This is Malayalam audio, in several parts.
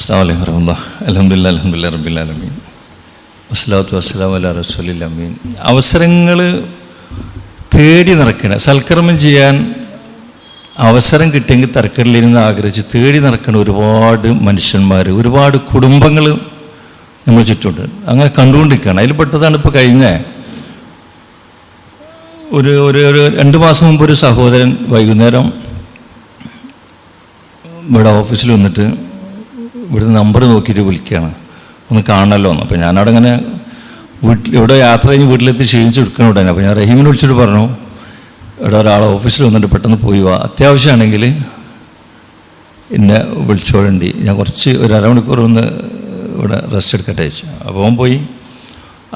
അസ്സലാമു അലൈക്കും വറഹ്മത്തുള്ളാഹി. അൽഹംദുലില്ലാഹി റബ്ബിൽ ആലമീൻ. വസ്സലാത്തു വസ്സലാമു അലാ റസൂലിൽ അമീൻ. അവസരങ്ങൾ തേടി നടക്കണ, സൽക്കർമ്മം ചെയ്യാൻ അവസരം കിട്ടിയെങ്കിൽ തരക്കേടിലിരുന്ന് ആഗ്രഹിച്ച് തേടി നടക്കുന്ന ഒരുപാട് മനുഷ്യന്മാർ, ഒരുപാട് കുടുംബങ്ങൾ നമ്മൾ ചുറ്റുമുണ്ട്. അങ്ങനെ കണ്ടുകൊണ്ടിരിക്കുകയാണ്. അതിൽ പെട്ടതാണ് ഇപ്പോൾ കഴിഞ്ഞ ഒരു 2 മാസം മുമ്പ് ഒരു സഹോദരൻ വൈകുന്നേരം ഇവിടെ ഓഫീസിൽ വന്നിട്ട് ഇവിടുന്ന് നമ്പർ നോക്കിയിട്ട് വിളിക്കുകയാണ്, ഒന്ന് കാണണമല്ലോ എന്ന്. അപ്പോൾ ഞാനവിടെ ഇങ്ങനെ ഇവിടെ യാത്ര കഴിഞ്ഞ് വീട്ടിലെത്തി ക്ഷീണിച്ച് എടുക്കണം ഉടനെ. അപ്പോൾ ഞാൻ റഹീമിനെ വിളിച്ചിട്ട് പറഞ്ഞു, ഇവിടെ ഒരാൾ ഓഫീസിൽ വന്നിട്ട് പെട്ടെന്ന് പോയി വാ, അത്യാവശ്യമാണെങ്കിൽ എന്നെ വിളിച്ചോളണ്ടി, ഞാൻ കുറച്ച് ഒരു അരമണിക്കൂർ ഒന്ന് ഇവിടെ റെസ്റ്റ് എടുക്കട്ടെ വെച്ചു. അപ്പോൾ അവൻ പോയി.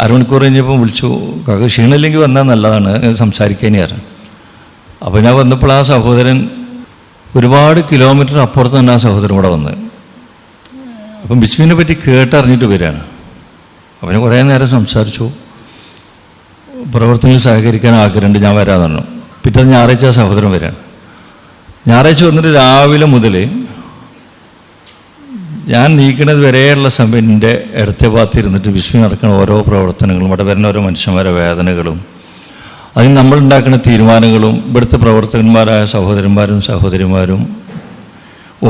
അരമണിക്കൂർ കഴിഞ്ഞപ്പോൾ വിളിച്ചു, കാക്ക ക്ഷീണമില്ലെങ്കിൽ വന്നാൽ നല്ലതാണ്, സംസാരിക്കാനാണ്. അപ്പോൾ ഞാൻ വന്നപ്പോൾ ആ സഹോദരൻ ഒരുപാട് കിലോമീറ്റർ അപ്പുറത്ത് തന്നെ ആ സഹോദരൻ ഇവിടെ വന്ന്. അപ്പം ബിസ്മിനെ പറ്റി കേട്ടറിഞ്ഞിട്ട് വരികയാണ്. അവന് കുറേ നേരം സംസാരിച്ചു, പ്രവർത്തനത്തിൽ സഹകരിക്കാൻ ആഗ്രഹമുണ്ട്, ഞാൻ വരാമെന്ന് പറഞ്ഞു. പിറ്റേന്ന് ഞായറാഴ്ച ആ സഹോദരൻ വരികയാണ്. ഞായറാഴ്ച വന്നിട്ട് രാവിലെ മുതൽ ഞാൻ നീക്കുന്നത് വരെയുള്ള സമയം എൻ്റെ ഇടത്തെ ഭാഗത്ത് ഇരുന്നിട്ട് ബിസ്മി നടക്കുന്ന ഓരോ പ്രവർത്തനങ്ങളും, ഇവിടെ വരുന്ന ഓരോ മനുഷ്യന്മാരുടെ വേദനകളും, അതിന് നമ്മളുണ്ടാക്കുന്ന തീരുമാനങ്ങളും, ഇവിടുത്തെ പ്രവർത്തകന്മാരായ സഹോദരന്മാരും സഹോദരിമാരും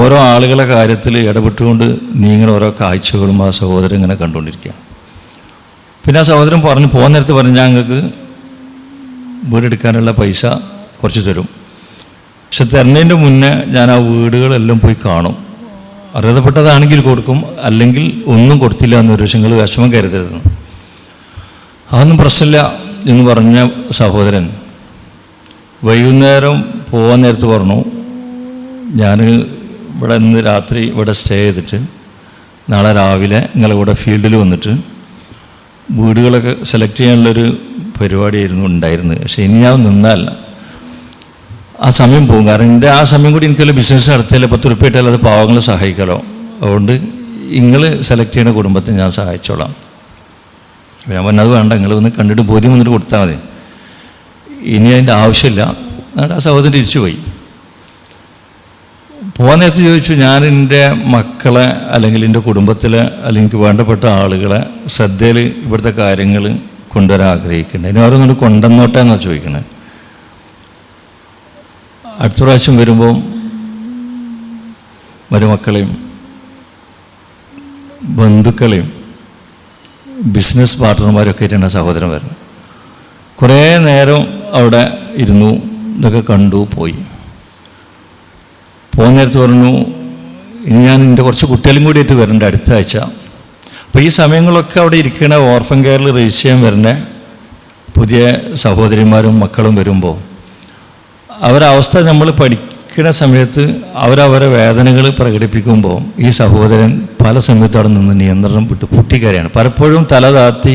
ഓരോ ആളുകളെ കാര്യത്തിൽ ഇടപെട്ടുകൊണ്ട് നീങ്ങുന്ന ഓരോ കാഴ്ചകളും ആ സഹോദരൻ ഇങ്ങനെ കണ്ടുകൊണ്ടിരിക്കുക. പിന്നെ ആ സഹോദരൻ പോകാൻ നേരത്ത് പറഞ്ഞു, ഞങ്ങൾക്ക് വീടെടുക്കാനുള്ള പൈസ കുറച്ച് തരും, പക്ഷെ തരുന്നതിൻ്റെ മുന്നേ ഞാൻ ആ വീടുകളെല്ലാം പോയി കാണും, അർഹതപ്പെട്ടതാണെങ്കിൽ കൊടുക്കും, അല്ലെങ്കിൽ ഒന്നും കൊടുത്തില്ല എന്നൊരു നിങ്ങൾ വിഷമം കരുതരുത്, അതൊന്നും പ്രശ്നമില്ല എന്ന് പറഞ്ഞ സഹോദരൻ വൈകുന്നേരം പോകാൻ നേരത്ത് പറഞ്ഞു, ഞാൻ ഇവിടെ ഇന്ന് രാത്രി ഇവിടെ സ്റ്റേ ചെയ്തിട്ട് നാളെ രാവിലെ നിങ്ങളിവിടെ ഫീൽഡിൽ വന്നിട്ട് വീടുകളൊക്കെ സെലക്ട് ചെയ്യാനുള്ളൊരു പരിപാടിയായിരുന്നു ഉണ്ടായിരുന്നത്. പക്ഷേ ഇനി ഞാൻ നിന്നാൽ ആ സമയം പോകും, കാരണം എൻ്റെ ആ സമയം കൂടി എനിക്കല്ല ബിസിനസ് നടത്തിയാലോ 10 ഉറുപ്പിക ഇട്ടാൽ അത് പാവങ്ങളെ സഹായിക്കാമല്ലോ, അതുകൊണ്ട് നിങ്ങൾ സെലക്ട് ചെയ്യുന്ന കുടുംബത്തെ ഞാൻ സഹായിച്ചോളാം. ഞാൻ പറഞ്ഞത് വേണ്ട, നിങ്ങൾ ഒന്ന് കണ്ടിട്ട് ബോധ്യം വന്നിട്ട് കൊടുത്താൽ മതി, ഇനി അതിൻ്റെ ആവശ്യമില്ല. എന്നിട്ട് ആ സഹോദരൻ തിരിച്ചു പോയി. പോകാൻ നേരത്ത് ചോദിച്ചു, ഞാൻ എൻ്റെ മക്കളെ അല്ലെങ്കിൽ എൻ്റെ കുടുംബത്തിലെ അല്ലെങ്കിൽ എനിക്ക് വേണ്ടപ്പെട്ട ആളുകളെ ശ്രദ്ധയിൽ ഇവിടുത്തെ കാര്യങ്ങൾ കൊണ്ടുവരാൻ ആഗ്രഹിക്കുന്നുണ്ട്, ഇനി ഓരോന്നും കൊണ്ടുവന്നോട്ടെ എന്നാണ് ചോദിക്കണേ. അടുത്ത പ്രാവശ്യം വരുമ്പം മരുമക്കളെയും ബന്ധുക്കളെയും ബിസിനസ് പാർട്ട്ണർമാരൊക്കെ ആയിട്ടാണ് സഹോദരൻ വരുന്നത്. കുറേ നേരം അവിടെ ഇരുന്നു, ഇതൊക്കെ കണ്ടു, പോയി. പോകുന്ന നേരത്ത് പറഞ്ഞു, ഇനി ഞാൻ എൻ്റെ കുറച്ച് കുട്ടികളും കൂടിയിട്ട് വരേണ്ട അടുത്ത ആഴ്ച. അപ്പോൾ ഈ സമയങ്ങളൊക്കെ അവിടെ ഇരിക്കണ ഓർഫൻ കെയറിൽ രജിസ്റ്റർ ചെയ്യാൻ വരുന്ന പുതിയ സഹോദരിമാരും മക്കളും വരുമ്പോൾ അവരവസ്ഥ നമ്മൾ പഠിക്കുന്ന സമയത്ത് അവരവരെ വേദനകൾ പ്രകടിപ്പിക്കുമ്പോൾ ഈ സഹോദരൻ പല സമയത്തും അവിടെ നിന്ന് നിയന്ത്രണം വിട്ട് പൊട്ടിക്കരയാണ്. പലപ്പോഴും തല താത്തി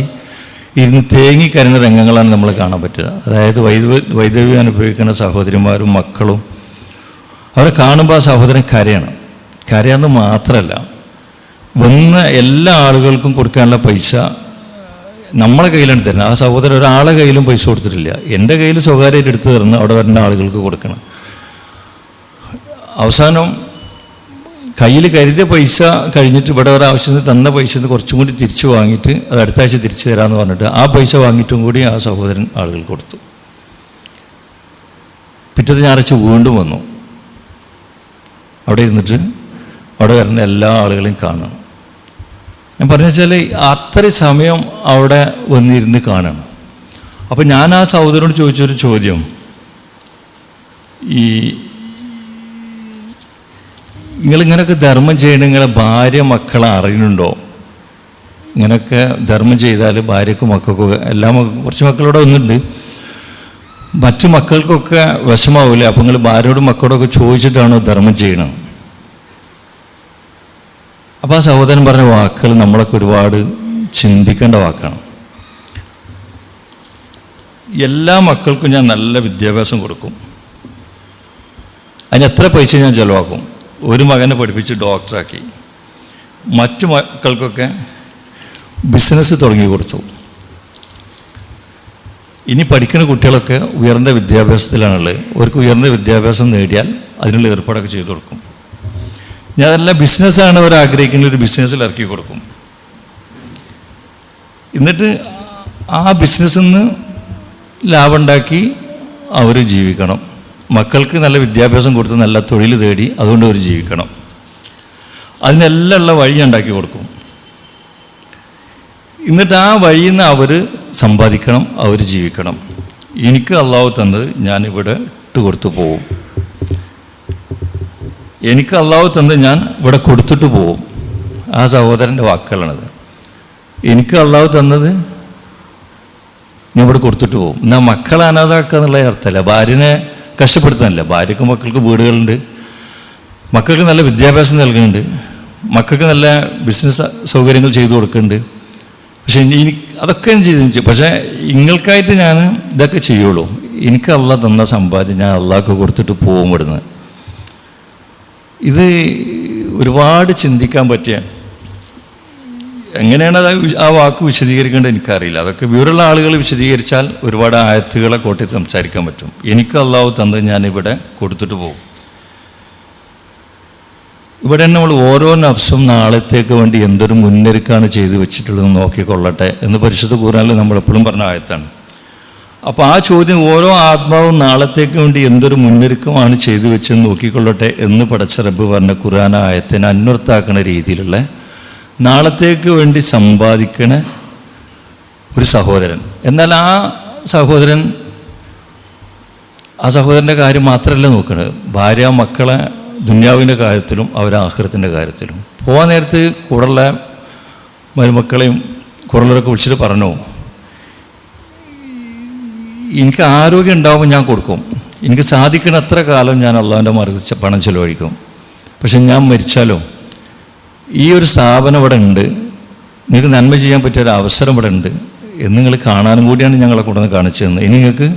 ഇരുന്ന് തേങ്ങിക്കരയുന്ന രംഗങ്ങളാണ് നമ്മൾ കാണാൻ പറ്റുക. അതായത് വൈദവ്യം അനുഭവിക്കുന്ന സഹോദരിമാരും മക്കളും അവരെ കാണുമ്പോൾ ആ സഹോദരൻ കരയാന്ന് മാത്രമല്ല, വന്ന എല്ലാ ആളുകൾക്കും കൊടുക്കാനുള്ള പൈസ നമ്മളെ കയ്യിലാണ് തരുന്നത്. ആ സഹോദരൻ ഒരാളെ കയ്യിലും പൈസ കൊടുത്തിട്ടില്ല, എൻ്റെ കയ്യിൽ സ്വകാര്യമായിട്ട് എടുത്ത് തരുന്ന അവിടെ വരുന്ന ആളുകൾക്ക് കൊടുക്കണം. അവസാനം കയ്യിൽ കരുതിയ പൈസ കഴിഞ്ഞിട്ട് ഇവിടെ ഒരു ആവശ്യത്തിന് തന്ന പൈസ കുറച്ചും കൂടി തിരിച്ചു വാങ്ങിയിട്ട് അത് അടുത്ത ആഴ്ച തിരിച്ചു തരാമെന്ന് പറഞ്ഞിട്ട് ആ പൈസ വാങ്ങിയിട്ടും കൂടി ആ സഹോദരൻ ആളുകൾക്ക് കൊടുത്തു. പിറ്റത്തെ ഞായറാഴ്ച വീണ്ടും വന്നു. അവിടെ ഇരുന്നിട്ട് അവിടെ വരുന്ന എല്ലാ ആളുകളെയും കാണണം. ഞാൻ പറഞ്ഞു വെച്ചാൽ അത്രയും സമയം അവിടെ വന്നിരുന്ന് കാണണം. അപ്പം ഞാൻ ആ സഹോദരനോട് ചോദിച്ചൊരു ചോദ്യം, നിങ്ങളിങ്ങനെയൊക്കെ ധർമ്മം ചെയ്യണ നിങ്ങളെ ഭാര്യ മക്കളെ അറിയുന്നുണ്ടോ? ഇങ്ങനെയൊക്കെ ധർമ്മം ചെയ്താൽ ഭാര്യക്കും മക്കൾക്കൊക്കെ കുറച്ച് മക്കളോടെ വന്നിട്ടുണ്ട്, മറ്റു മക്കൾക്കൊക്കെ വിഷമാവില്ല, അപ്പം നിങ്ങൾ ഭാര്യയോടും മക്കളോടൊക്കെ ചോദിച്ചിട്ടാണോ ധർമ്മം ചെയ്യണം? അപ്പോൾ ആ സഹോദരൻ പറഞ്ഞ വാക്കുകൾ നമ്മളൊക്കെ ഒരുപാട് ചിന്തിക്കേണ്ട വാക്കാണ്. എല്ലാ മക്കൾക്കും ഞാൻ നല്ല വിദ്യാഭ്യാസം കൊടുക്കും, അതിന് എത്ര പൈസ ഞാൻ ചിലവാക്കും. ഒരു മകനെ പഠിപ്പിച്ച് ഡോക്ടറാക്കി, മറ്റു മക്കൾക്കൊക്കെ ബിസിനസ് തുടങ്ങി കൊടുത്തു. ഇനി പഠിക്കുന്ന കുട്ടികളൊക്കെ ഉയർന്ന വിദ്യാഭ്യാസത്തിലാണുള്ളത്, അവർക്ക് ഉയർന്ന വിദ്യാഭ്യാസം നേടിയാൽ അതിനുള്ള ഏർപ്പാടൊക്കെ ചെയ്തു കൊടുക്കും. ഞാൻ നല്ല ബിസിനസ്സാണ് അവർ ആഗ്രഹിക്കുന്ന ഒരു ബിസിനസ്സിൽ ഇറക്കി കൊടുക്കും. എന്നിട്ട് ആ ബിസിനസ്സിൽ നിന്ന് ലാഭം ഉണ്ടാക്കി അവർ ജീവിക്കണം. മക്കൾക്ക് നല്ല വിദ്യാഭ്യാസം കൊടുത്ത് നല്ല തൊഴിൽ തേടി അതുകൊണ്ട് അവർ ജീവിക്കണം. അതിനെല്ലാം ഉള്ള വഴി ഉണ്ടാക്കി കൊടുക്കും. എന്നിട്ട് ആ വഴിയിൽ നിന്ന് അവർ സമ്പാദിക്കണം, അവർ ജീവിക്കണം. എനിക്ക് അള്ളാഹു തന്നത് ഞാനിവിടെ ഇട്ട് കൊടുത്തു പോവും. എനിക്ക് അള്ളാഹു തന്നത് ഞാൻ ഇവിടെ കൊടുത്തിട്ട് പോവും. ആ സഹോദരൻ്റെ വാക്കുകളാണത്. എനിക്ക് അള്ളാഹു തന്നത് ഞാൻ ഇവിടെ കൊടുത്തിട്ട് പോകും. എന്നാൽ മക്കളെ അനാഥാക്കുക എന്നുള്ള അർത്ഥമല്ല, ഭാര്യനെ കഷ്ടപ്പെടുത്താനല്ല. ഭാര്യക്കും മക്കൾക്ക് വീടുകളുണ്ട്, മക്കൾക്ക് നല്ല വിദ്യാഭ്യാസം നൽകുന്നുണ്ട്, മക്കൾക്ക് നല്ല ബിസിനസ് സൗകര്യങ്ങൾ ചെയ്തു കൊടുക്കുന്നുണ്ട്. പക്ഷെ അതൊക്കെ ഞാൻ ചെയ്തു. പക്ഷേ നിങ്ങൾക്കായിട്ട് ഞാൻ ഇതൊക്കെ ചെയ്യുള്ളൂ. എനിക്ക് അള്ളാഹ് തന്ന സമ്പാദ്യം ഞാൻ അള്ളാഹ്ക്ക് കൊടുത്തിട്ട് പോകും ഇവിടുന്ന്. ഇത് ഒരുപാട് ചിന്തിക്കാൻ പറ്റിയ, എങ്ങനെയാണ് ആ വാക്ക് വിശദീകരിക്കേണ്ടത് എനിക്കറിയില്ല. അതൊക്കെ വിവരമുള്ള ആളുകൾ വിശദീകരിച്ചാൽ ഒരുപാട് ആയത്തുകളെ കോട്ടി സംസാരിക്കാൻ പറ്റും. എനിക്ക് അള്ളാഹു തന്നത് ഞാനിവിടെ കൊടുത്തിട്ട് പോകും. ഇവിടെ നമ്മൾ ഓരോ നഫ്സും നാളത്തേക്ക് വേണ്ടി എന്തൊരു മുന്നൊരുക്കാണ് ചെയ്തു വെച്ചിട്ടുള്ളത് നോക്കിക്കൊള്ളട്ടെ എന്ന് പരിശുദ്ധ ഖുർആനിൽ നമ്മളെപ്പോഴും പറഞ്ഞ ആയത്താണ്. അപ്പോൾ ആ ചോദ്യം, ഓരോ ആത്മാവും നാളത്തേക്ക് വേണ്ടി എന്തൊരു മുന്നൊരുക്കമാണ് ചെയ്തു വെച്ചെന്ന് നോക്കിക്കൊള്ളട്ടെ എന്ന് പടച്ച റബ്ബ് പറഞ്ഞ ഖുർആൻ ആയത്തിനെ അന്വർത്ഥാക്കുന്ന രീതിയിലുള്ള നാളത്തേക്ക് വേണ്ടി സമ്പാദിക്കണ ഒരു സഹോദരൻ. എന്നാൽ ആ സഹോദരൻ്റെ കാര്യം മാത്രമല്ല നോക്കണത്, ഭാര്യ മക്കളെ ദുന്യാവിൻ്റെ കാര്യത്തിലും അവരെ ആഖിറത്തിൻ്റെ കാര്യത്തിലും. പോകാൻ നേരത്ത് കൂടെയുള്ള മരുമക്കളെയും കുറലൊക്കെ വിളിച്ചിട്ട് പറഞ്ഞു, എനിക്ക് ആരോഗ്യം ഉണ്ടാവുമ്പോൾ ഞാൻ കൊടുക്കും, എനിക്ക് സാധിക്കുന്ന അത്ര കാലം ഞാൻ അള്ളാഹുവിൻ്റെ മാർഗ്ഗത്തിൽ പണം ചെലവഴിക്കും. പക്ഷെ ഞാൻ മരിച്ചാലോ ഈ ഒരു സ്ഥാപനം ഇവിടെ ഉണ്ട്, നിങ്ങൾക്ക് നന്മ ചെയ്യാൻ പറ്റിയൊരു അവസരം ഇവിടെ ഉണ്ട് എന്ന് നിങ്ങൾ കാണാനും കൂടിയാണ് ഞങ്ങളെ കൊണ്ടുവന്ന് കാണിച്ചു തന്നത്. ഇനി നിങ്ങൾക്ക്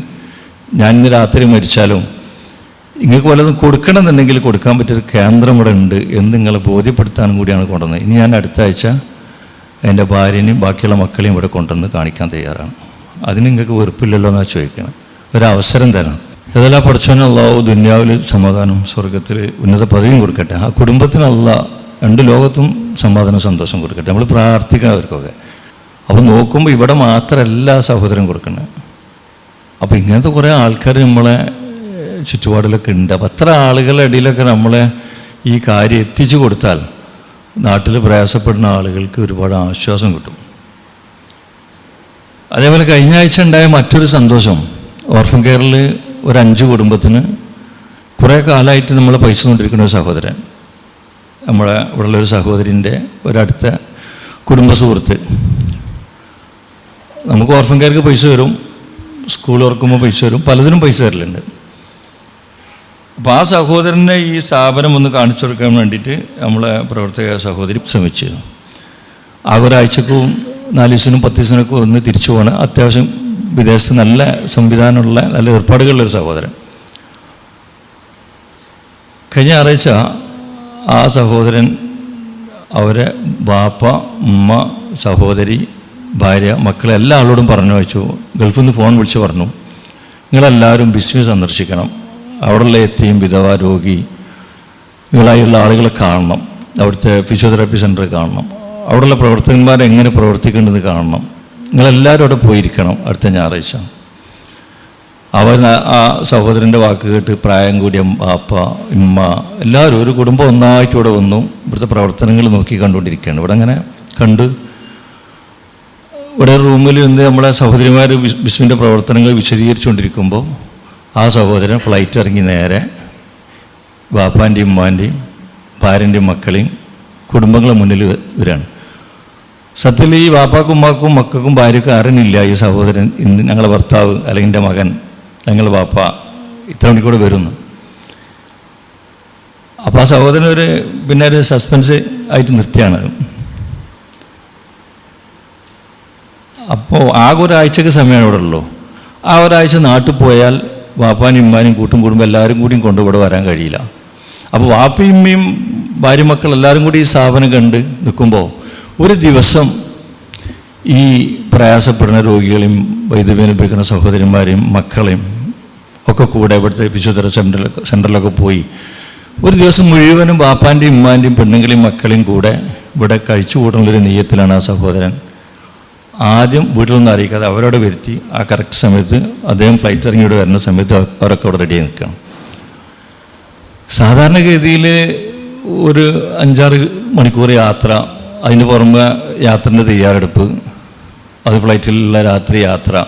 ഞാൻ ഇന്ന് രാത്രി മരിച്ചാലും നിങ്ങൾക്ക് വല്ലതും കൊടുക്കണമെന്നുണ്ടെങ്കിൽ കൊടുക്കാൻ പറ്റിയൊരു കേന്ദ്രം ഇവിടെ ഉണ്ട് എന്ന് നിങ്ങളെ ബോധ്യപ്പെടുത്താനും കൂടിയാണ് കൊണ്ടുവന്നത്. ഇനി ഞാൻ അടുത്ത ആഴ്ച എൻ്റെ ഭാര്യനെയും ബാക്കിയുള്ള മക്കളെയും ഇവിടെ കൊണ്ടുവന്ന് കാണിക്കാൻ തയ്യാറാണ്. അതിന് നിങ്ങൾക്ക് വെറുപ്പില്ലല്ലോ എന്നാണ് ചോദിക്കണം. ഒരവസരം തരണം. ഏതെല്ലാം പഠിച്ചവന് അള്ളാഹു ദുന്യാവിൽ സമാധാനം, സ്വർഗത്തിൽ ഉന്നത പദവിയും കൊടുക്കട്ടെ. ആ കുടുംബത്തിന് അള്ളാഹ് രണ്ട് ലോകത്തും സമാധാനം സന്തോഷം കൊടുക്കട്ടെ. നമ്മൾ പ്രാർത്ഥിക്കുന്നവർക്കൊക്കെ. അപ്പോൾ നോക്കുമ്പോൾ ഇവിടെ മാത്രമല്ല സഹോദരൻ കൊടുക്കുന്നത്. അപ്പോൾ ഇങ്ങനത്തെ കുറേ ആൾക്കാർ നമ്മളെ ചുറ്റുപാടിലൊക്കെ ഉണ്ട്. അപ്പം അത്ര ആളുകളുടെ ഇടയിലൊക്കെ നമ്മളെ ഈ കാര്യം എത്തിച്ചു കൊടുത്താൽ നാട്ടിൽ പ്രയാസപ്പെടുന്ന ആളുകൾക്ക് ഒരുപാട് ആശ്വാസം കിട്ടും. അതേപോലെ കഴിഞ്ഞ ആഴ്ച ഉണ്ടായ മറ്റൊരു സന്തോഷം, ഓർഫൻ കെയറിൽ ഒരു 5 കുടുംബത്തിന് കുറേ കാലമായിട്ട് നമ്മൾ പൈസ കൊണ്ടിരിക്കുന്ന ഒരു സഹോദരൻ, നമ്മളെ ഇവിടെയുള്ളൊരു സഹോദരിൻ്റെ ഒരടുത്ത കുടുംബ സുഹൃത്ത്. നമുക്ക് ഓർഫൻ കെയർക്ക് പൈസ വരും, സ്കൂൾ തുറക്കുമ്പോൾ പൈസ വരും, പലതിനും പൈസ തരലുണ്ട്. അപ്പോൾ ആ സഹോദരനെ ഈ സ്ഥാപനം ഒന്ന് കാണിച്ചു കൊടുക്കാൻ വേണ്ടിയിട്ട് നമ്മളെ പ്രവർത്തക സഹോദരി ശ്രമിച്ചിരുന്നു. ആകെ ഒരാഴ്ചക്കും 4 ദിവസത്തിനും 10 ദിവസത്തിനൊക്കെ ഒന്ന് തിരിച്ചു പോകണം. അത്യാവശ്യം വിദേശത്ത് നല്ല സംവിധാനമുള്ള നല്ല ഏർപ്പാടുകളുള്ളൊരു സഹോദരൻ. കഴിഞ്ഞ ഞായറാഴ്ച ആ സഹോദരൻ അവരെ ബാപ്പ, ഉമ്മ, സഹോദരി, ഭാര്യ, മക്കളെ എല്ലാ ആളോടും പറഞ്ഞു വെച്ചു. ഗൾഫിൽ നിന്ന് ഫോൺ വിളിച്ച് പറഞ്ഞു, നിങ്ങളെല്ലാവരും ബിസ്മി സന്ദർശിക്കണം, അവിടെയുള്ള എത്തിയും വിധവ, രോഗി ഇവളായുള്ള ആളുകളെ കാണണം, അവിടുത്തെ ഫിസിയോതെറാപ്പി സെൻറ്റർ കാണണം, അവിടെയുള്ള പ്രവർത്തകന്മാർ എങ്ങനെ പ്രവർത്തിക്കേണ്ടത് കാണണം, നിങ്ങളെല്ലാവരും അവിടെ പോയിരിക്കണം അടുത്ത ഞായറാഴ്ച. അവർ ആ സഹോദരൻ്റെ വാക്ക് കേട്ട് പ്രായം കൂടിയ ബാപ്പ, ഉമ്മ എല്ലാവരും ഒരു കുടുംബം ഒന്നായിട്ട് ഇവിടെ വന്നു. ഇവിടുത്തെ പ്രവർത്തനങ്ങൾ നോക്കി കണ്ടുകൊണ്ടിരിക്കുകയാണ്. ഇവിടെ അങ്ങനെ കണ്ട് ഇവിടെ റൂമിൽ നിന്ന് നമ്മളെ സഹോദരിമാർ ബിസ്മിൻ്റെ പ്രവർത്തനങ്ങൾ വിശദീകരിച്ചുകൊണ്ടിരിക്കുമ്പോൾ ആ സഹോദരൻ ഫ്ലൈറ്റ് ഇറങ്ങി നേരെ ബാപ്പാൻ്റെയും ഉമ്മാൻ്റെയും ഭാര്യൻ്റെയും മക്കളെയും കുടുംബങ്ങളെ മുന്നിൽ വരികയാണ്. സത്യത്തിൽ ഈ ബാപ്പാക്കും ഉമ്മാക്കും മക്കൾക്കും ഭാര്യക്കും അറിഞ്ഞില്ല ഈ സഹോദരൻ ഇന്ന് ഞങ്ങളെ ഭർത്താവ് അല്ലെങ്കിൽ എൻ്റെ മകൻ, ഞങ്ങളുടെ ബാപ്പ ഇത്ര മണിക്കൂടെ വരുന്നു. അപ്പോൾ ആ സഹോദരൻ പിന്നെ ഒരു സസ്പെൻസ് ആയിട്ട് നിർത്തിയാണ്. അപ്പോൾ ആകെ ഒരാഴ്ചക്ക് സമയമാണ് ഇവിടെ ഉള്ളൂ. ആ ഒരാഴ്ച നാട്ടിൽ പോയാൽ വാപ്പാനും ഉമ്മാനും കൂട്ടും കൂടുമ്പോൾ എല്ലാവരും കൂടിയും കൊണ്ടുകൂടെ വരാൻ കഴിയില്ല. അപ്പോൾ വാപ്പയും ഉമ്മയും ഭാര്യ മക്കൾ എല്ലാവരും കൂടി ഈ സ്ഥാപനം കണ്ട് നിൽക്കുമ്പോൾ ഒരു ദിവസം ഈ പ്രയാസപ്പെടുന്ന രോഗികളെയും വൈദ്യുതി ഉപയോഗിക്കുന്ന സഹോദരിമാരെയും മക്കളെയും ഒക്കെ കൂടെ ഇവിടുത്തെ ഫിസിയോതെറാപ്പി സെൻറ്ററിലൊക്കെ പോയി ഒരു ദിവസം മുഴുവനും ബാപ്പാൻ്റെയും ഉമ്മാൻ്റെയും പെണ്ണുങ്ങളെയും മക്കളെയും കൂടെ ഇവിടെ കഴിച്ചു കൂട്ടുന്നൊരു നെയ്യത്തിലാണ് ആ സഹോദരൻ. ആദ്യം വീട്ടിലൊന്നും അറിയിക്കാതെ അവരവിടെ വരുത്തി ആ കറക്റ്റ് സമയത്ത് അദ്ദേഹം ഫ്ലൈറ്റ് ഇറങ്ങി ഇവിടെ വരുന്ന സമയത്ത് അവരൊക്കെ അവിടെ റെഡിയായി നിൽക്കണം. സാധാരണഗതിയിൽ ഒരു 5-6 മണിക്കൂർ യാത്ര, അതിന് പുറമെ യാത്രൻ്റെ തയ്യാറെടുപ്പ്, അത് ഫ്ലൈറ്റിലുള്ള രാത്രി യാത്ര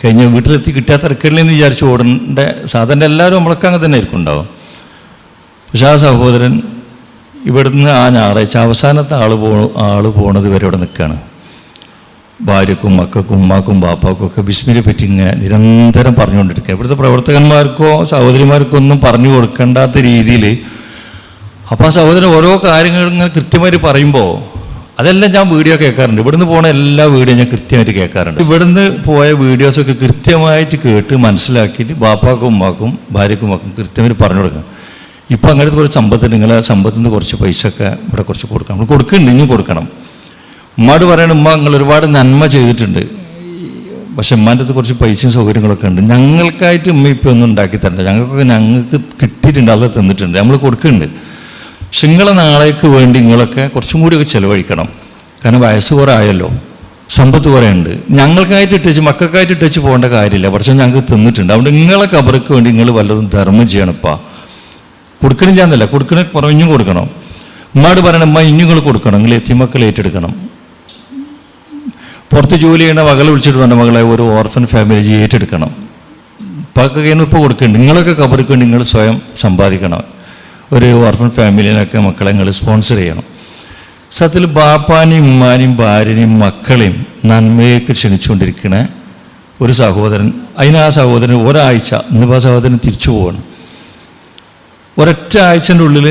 കഴിഞ്ഞ് വീട്ടിലെത്തി കിട്ടിയ തിരക്കില്ലെന്ന് വിചാരിച്ച് ഓടേണ്ട സാധാരണ എല്ലാവരും നമ്മളൊക്കെ അങ്ങനെ തന്നെ ആയിരിക്കും ഉണ്ടാവും. പക്ഷെ ആ സഹോദരൻ ഇവിടുന്ന് ആ ഞായറാഴ്ച അവസാനത്തെ ആൾ പോണത് വരെ ഇവിടെ നിൽക്കുകയാണ്. ഭാര്യക്കും മക്കൾക്കും ഉമ്മാക്കും ബാപ്പാക്കും ഒക്കെ ബിസ്മിനെ പറ്റി ഇങ്ങനെ നിരന്തരം പറഞ്ഞുകൊണ്ടിരിക്കുക. ഇവിടുത്തെ പ്രവർത്തകന്മാർക്കോ സഹോദരിമാർക്കോ ഒന്നും പറഞ്ഞു കൊടുക്കേണ്ടാത്ത രീതിയിൽ. അപ്പോൾ ആ സഹോദരൻ ഓരോ കാര്യങ്ങൾ ഇങ്ങനെ കൃത്യമായിട്ട് പറയുമ്പോൾ അതെല്ലാം ഞാൻ വീഡിയോ കേൾക്കാറുണ്ട്. ഇവിടുന്ന് പോണ എല്ലാ വീഡിയോ ഞാൻ കൃത്യമായിട്ട് കേൾക്കാറുണ്ട്. ഇവിടുന്ന് പോയ വീഡിയോസൊക്കെ കൃത്യമായിട്ട് കേട്ട് മനസ്സിലാക്കിയിട്ട് ബാപ്പാക്കും ഉമ്മാക്കും ഭാര്യക്കും മക്കും കൃത്യമായിട്ട് പറഞ്ഞു കൊടുക്കണം. ഇപ്പം അങ്ങനത്തെ കുറച്ച് സമ്പത്തുണ്ട്, നിങ്ങളെ സമ്പത്തിൽ നിന്ന് കുറച്ച് പൈസ ഒക്കെ ഇവിടെ കുറച്ച് കൊടുക്കണം, നമ്മൾ കൊടുക്കുന്നുണ്ട്, ഇനിയും കൊടുക്കണം. ഉമ്മാട് പറയണം, ഉമ്മ നിങ്ങൾ ഒരുപാട് നന്മ ചെയ്തിട്ടുണ്ട്, പക്ഷെ ഉമ്മാൻ്റെ അടുത്ത് കുറച്ച് പൈസയും സൗകര്യങ്ങളൊക്കെ ഉണ്ട്, ഞങ്ങൾക്കായിട്ട് ഉമ്മ ഇപ്പം ഒന്നും ഉണ്ടാക്കി തരണ്ട, ഞങ്ങൾക്ക് കിട്ടിയിട്ടുണ്ട്, അത് തന്നിട്ടുണ്ട്, നമ്മൾ കൊടുക്കുന്നുണ്ട്. പക്ഷെ നിങ്ങളെ നാളേക്ക് വേണ്ടി നിങ്ങളൊക്കെ കുറച്ചും കൂടിയൊക്കെ ചിലവഴിക്കണം, കാരണം വയസ്സ് കുറേ ആയല്ലോ, സമ്പത്ത് കുറേ ഉണ്ട്, ഞങ്ങൾക്കായിട്ട് ഇട്ടേച്ച് മക്കൾക്കായിട്ട് ഇട്ടേച്ച് പോകേണ്ട കാര്യമില്ല, പക്ഷെ ഞങ്ങൾക്ക് തന്നിട്ടുണ്ട്, അതുകൊണ്ട് നിങ്ങളെ കബർക്ക് വേണ്ടി നിങ്ങൾ വല്ലതും ധർമ്മം ചെയ്യണപ്പാ. കൊടുക്കണില്ല എന്നല്ല, കൊടുക്കണ കുറഞ്ഞും കൊടുക്കണം. ഉമ്മാട് പറയണം, ഉമ്മ ഇനി നിങ്ങൾ കൊടുക്കണം, നിങ്ങൾ എത്തിമക്കൾ ഏറ്റെടുക്കണം. പുറത്ത് ജോലി ചെയ്യുന്ന മകളെ വിളിച്ചിട്ട് പറഞ്ഞ മകളെ ഒരു ഓർഫൻ ഫാമിലി ഏറ്റെടുക്കണം. ഇപ്പൊക്കെ ഇപ്പോൾ കൊടുക്കുന്നുണ്ട്, നിങ്ങളൊക്കെ കബർക്ക് വേണ്ടി നിങ്ങൾ സ്വയം സമ്പാദിക്കണം, ഒരു ഓർഫൻ ഫാമിലിനൊക്കെ മക്കളെ നിങ്ങൾ സ്പോൺസർ ചെയ്യണം. സത്യത്തിൽ ബാപ്പാനെയും ഉമ്മാനെയും ഭാര്യനെയും മക്കളെയും നന്മയൊക്കെ ക്ഷണിച്ചുകൊണ്ടിരിക്കുന്ന ഒരു സഹോദരൻ, ആ സഹോദരൻ ഒരാഴ്ച, ഇന്നിപ്പോൾ ആ സഹോദരൻ തിരിച്ചു പോകണം, ഒരൊറ്റ ആഴ്ചൻ്റെ ഉള്ളിൽ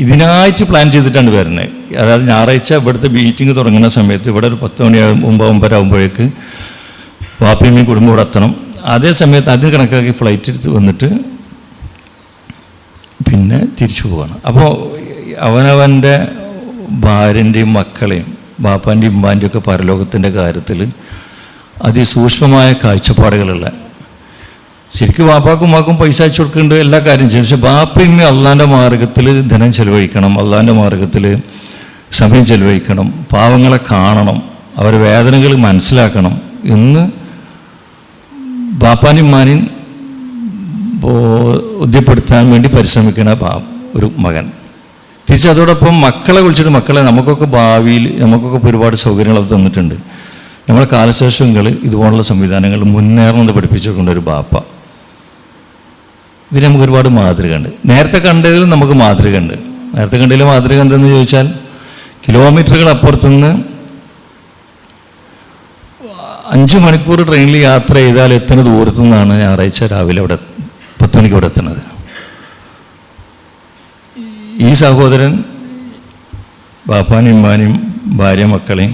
ഇതിനായിട്ട് പ്ലാൻ ചെയ്തിട്ടാണ് വരുന്നത്. അതായത് ഞായറാഴ്ച ഇവിടുത്തെ മീറ്റിംഗ് തുടങ്ങുന്ന സമയത്ത് ഇവിടെ ഒരു 10 മണിയാകുമ്പോൾ 9:30 ആകുമ്പോഴേക്ക് വാപ്പിയമ്മയും കുടുംബം ഇവിടെ എത്തണം. അതേ സമയത്ത് അതിന് കണക്കാക്കി ഫ്ലൈറ്റ് എടുത്ത് വന്നിട്ട് പിന്നെ തിരിച്ചു പോവാണ്. അപ്പോൾ അവനവൻ്റെ ഭാര്യൻ്റെയും മക്കളെയും ബാപ്പാൻ്റെയും ഉമ്മാൻ്റെയും ഒക്കെ പരലോകത്തിൻ്റെ കാര്യത്തിൽ അതിസൂക്ഷ്മമായ കാഴ്ചപ്പാടുകളുള്ള, ശരിക്കും ബാപ്പാക്കും ഉമ്മാക്കും പൈസ അയച്ചു കൊടുക്കുന്നുണ്ട്, എല്ലാ കാര്യം ചെയ്യും. പക്ഷെ ബാപ്പയും അള്ളാൻ്റെ മാർഗത്തിൽ ധനം ചെലവഴിക്കണം, അള്ളാൻ്റെ മാർഗത്തിൽ സമയം ചെലവഴിക്കണം, പാവങ്ങളെ കാണണം, അവരുടെ വേദനകൾ മനസ്സിലാക്കണം എന്ന് ബാപ്പാനും ഉമ്മാനെയും ബോധ്യപ്പെടുത്താൻ വേണ്ടി പരിശ്രമിക്കുന്ന ഒരു മകൻ. തിരിച്ചതോടൊപ്പം മക്കളെ വിളിച്ചിട്ട്, മക്കളെ നമുക്കൊക്കെ ഭാവിയിൽ നമുക്കൊക്കെ ഒരുപാട് സൗകര്യങ്ങൾ അത് തന്നിട്ടുണ്ട്, നമ്മുടെ കാലശേഷങ്ങൾ ഇതുപോലുള്ള സംവിധാനങ്ങൾ മുന്നേറുന്നത് പഠിപ്പിച്ചുകൊണ്ട് ഒരു ബാപ്പ. ഇതിന് നമുക്ക് ഒരുപാട് മാതൃക ഉണ്ട്. നേരത്തെ കണ്ടതിലും നമുക്ക് മാതൃക ഉണ്ട്. നേരത്തെ കണ്ടതിൽ മാതൃക എന്തെന്ന് ചോദിച്ചാൽ, കിലോമീറ്ററുകൾ അപ്പുറത്തുനിന്ന് 5 മണിക്കൂർ ട്രെയിനിൽ യാത്ര ചെയ്താൽ എത്തുന്ന ദൂരത്തു നിന്നാണ് ഞായറാഴ്ച രാവിലെ 10 മണിക്ക് ഇവിടെ എത്തുന്നത്. ഈ സഹോദരൻ ബാപ്പാനെയും ഉമ്മാനെയും ഭാര്യ മക്കളെയും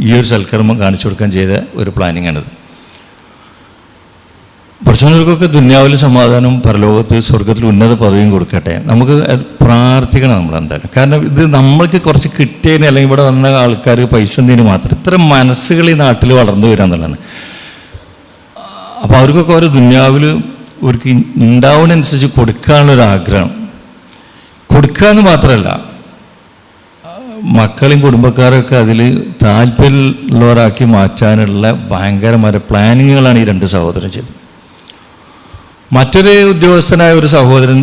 ഈ ഒരു സൽക്കർമ്മം കാണിച്ചു കൊടുക്കാൻ ചെയ്ത ഒരു പ്ലാനിങ്ങാണിത്. പ്രശ്നങ്ങൾക്കൊക്കെ ദുന്യാവിൽ സമാധാനവും പരലോകത്ത് സ്വർഗത്തിൽ ഉന്നത പദവിയും കൊടുക്കട്ടെ. നമുക്ക് പ്രാർത്ഥിക്കണം നമ്മളെന്തായാലും. കാരണം ഇത് നമ്മൾക്ക് കുറച്ച് കിട്ടിയതിന്, അല്ലെങ്കിൽ ഇവിടെ വന്ന ആൾക്കാർ പൈസ എന്തിനു മാത്രം, ഇത്തരം മനസ്സുകൾ ഈ നാട്ടിൽ വളർന്നു വരാന്നുള്ളതാണ്. അപ്പോൾ അവർക്കൊക്കെ ഒരു ദുന്യാവിൽ അവർക്ക് ഉണ്ടാവുന്നതനുസരിച്ച് കൊടുക്കാനുള്ളൊരാഗ്രഹം, കൊടുക്കുക എന്ന് മാത്രമല്ല മക്കളെയും കുടുംബക്കാരൊക്കെ അതിൽ താല്പര്യമുള്ളവരാക്കി മാറ്റാനുള്ള ഭയങ്കരമായ പ്ലാനിങ്ങുകളാണ് ഈ 2 സഹോദരൻ ചെയ്തത്. മറ്റൊരു ഉദ്യോഗസ്ഥനായ ഒരു സഹോദരൻ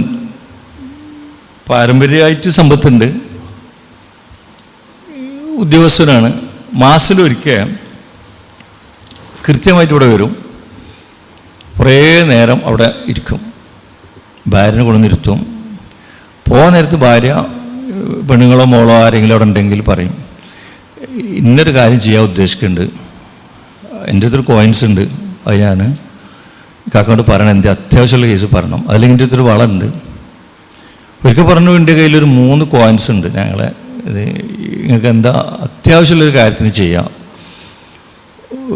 പാരമ്പര്യമായിട്ട് സമ്പത്തുണ്ട്, ഉദ്യോഗസ്ഥനാണ്. മാസത്തിലൊരിക്കൽ കൃത്യമായിട്ട് ഇവിടെ വരും, കുറേ നേരം അവിടെ ഇരിക്കും, ഭാര്യനെ കൊണ്ടുവന്നിരുത്തും. പോകാൻ നേരത്ത് ഭാര്യ പെണ്ണുങ്ങളോ മോളോ ആരെങ്കിലും അവിടെ ഉണ്ടെങ്കിൽ പറയും, ഇന്നൊരു കാര്യം ചെയ്യാൻ ഉദ്ദേശിക്കുന്നുണ്ട്, എൻ്റെ അടുത്തൊരു കോയിൻസ് ഉണ്ട്, അത് ഞാൻ കാക്കോട് പറയണം, എൻ്റെ അത്യാവശ്യമുള്ള കേസ് പറയണം, അല്ലെങ്കിൽ എൻ്റെ അടുത്തൊരു വളമുണ്ട്. ഒരിക്കൽ പറഞ്ഞു, എൻ്റെ കയ്യിലൊരു 3 കോയിൻസ് ഉണ്ട്, ഞങ്ങളെ ഇത് നിങ്ങൾക്ക് എന്താ അത്യാവശ്യമുള്ളൊരു കാര്യത്തിന് ചെയ്യാം,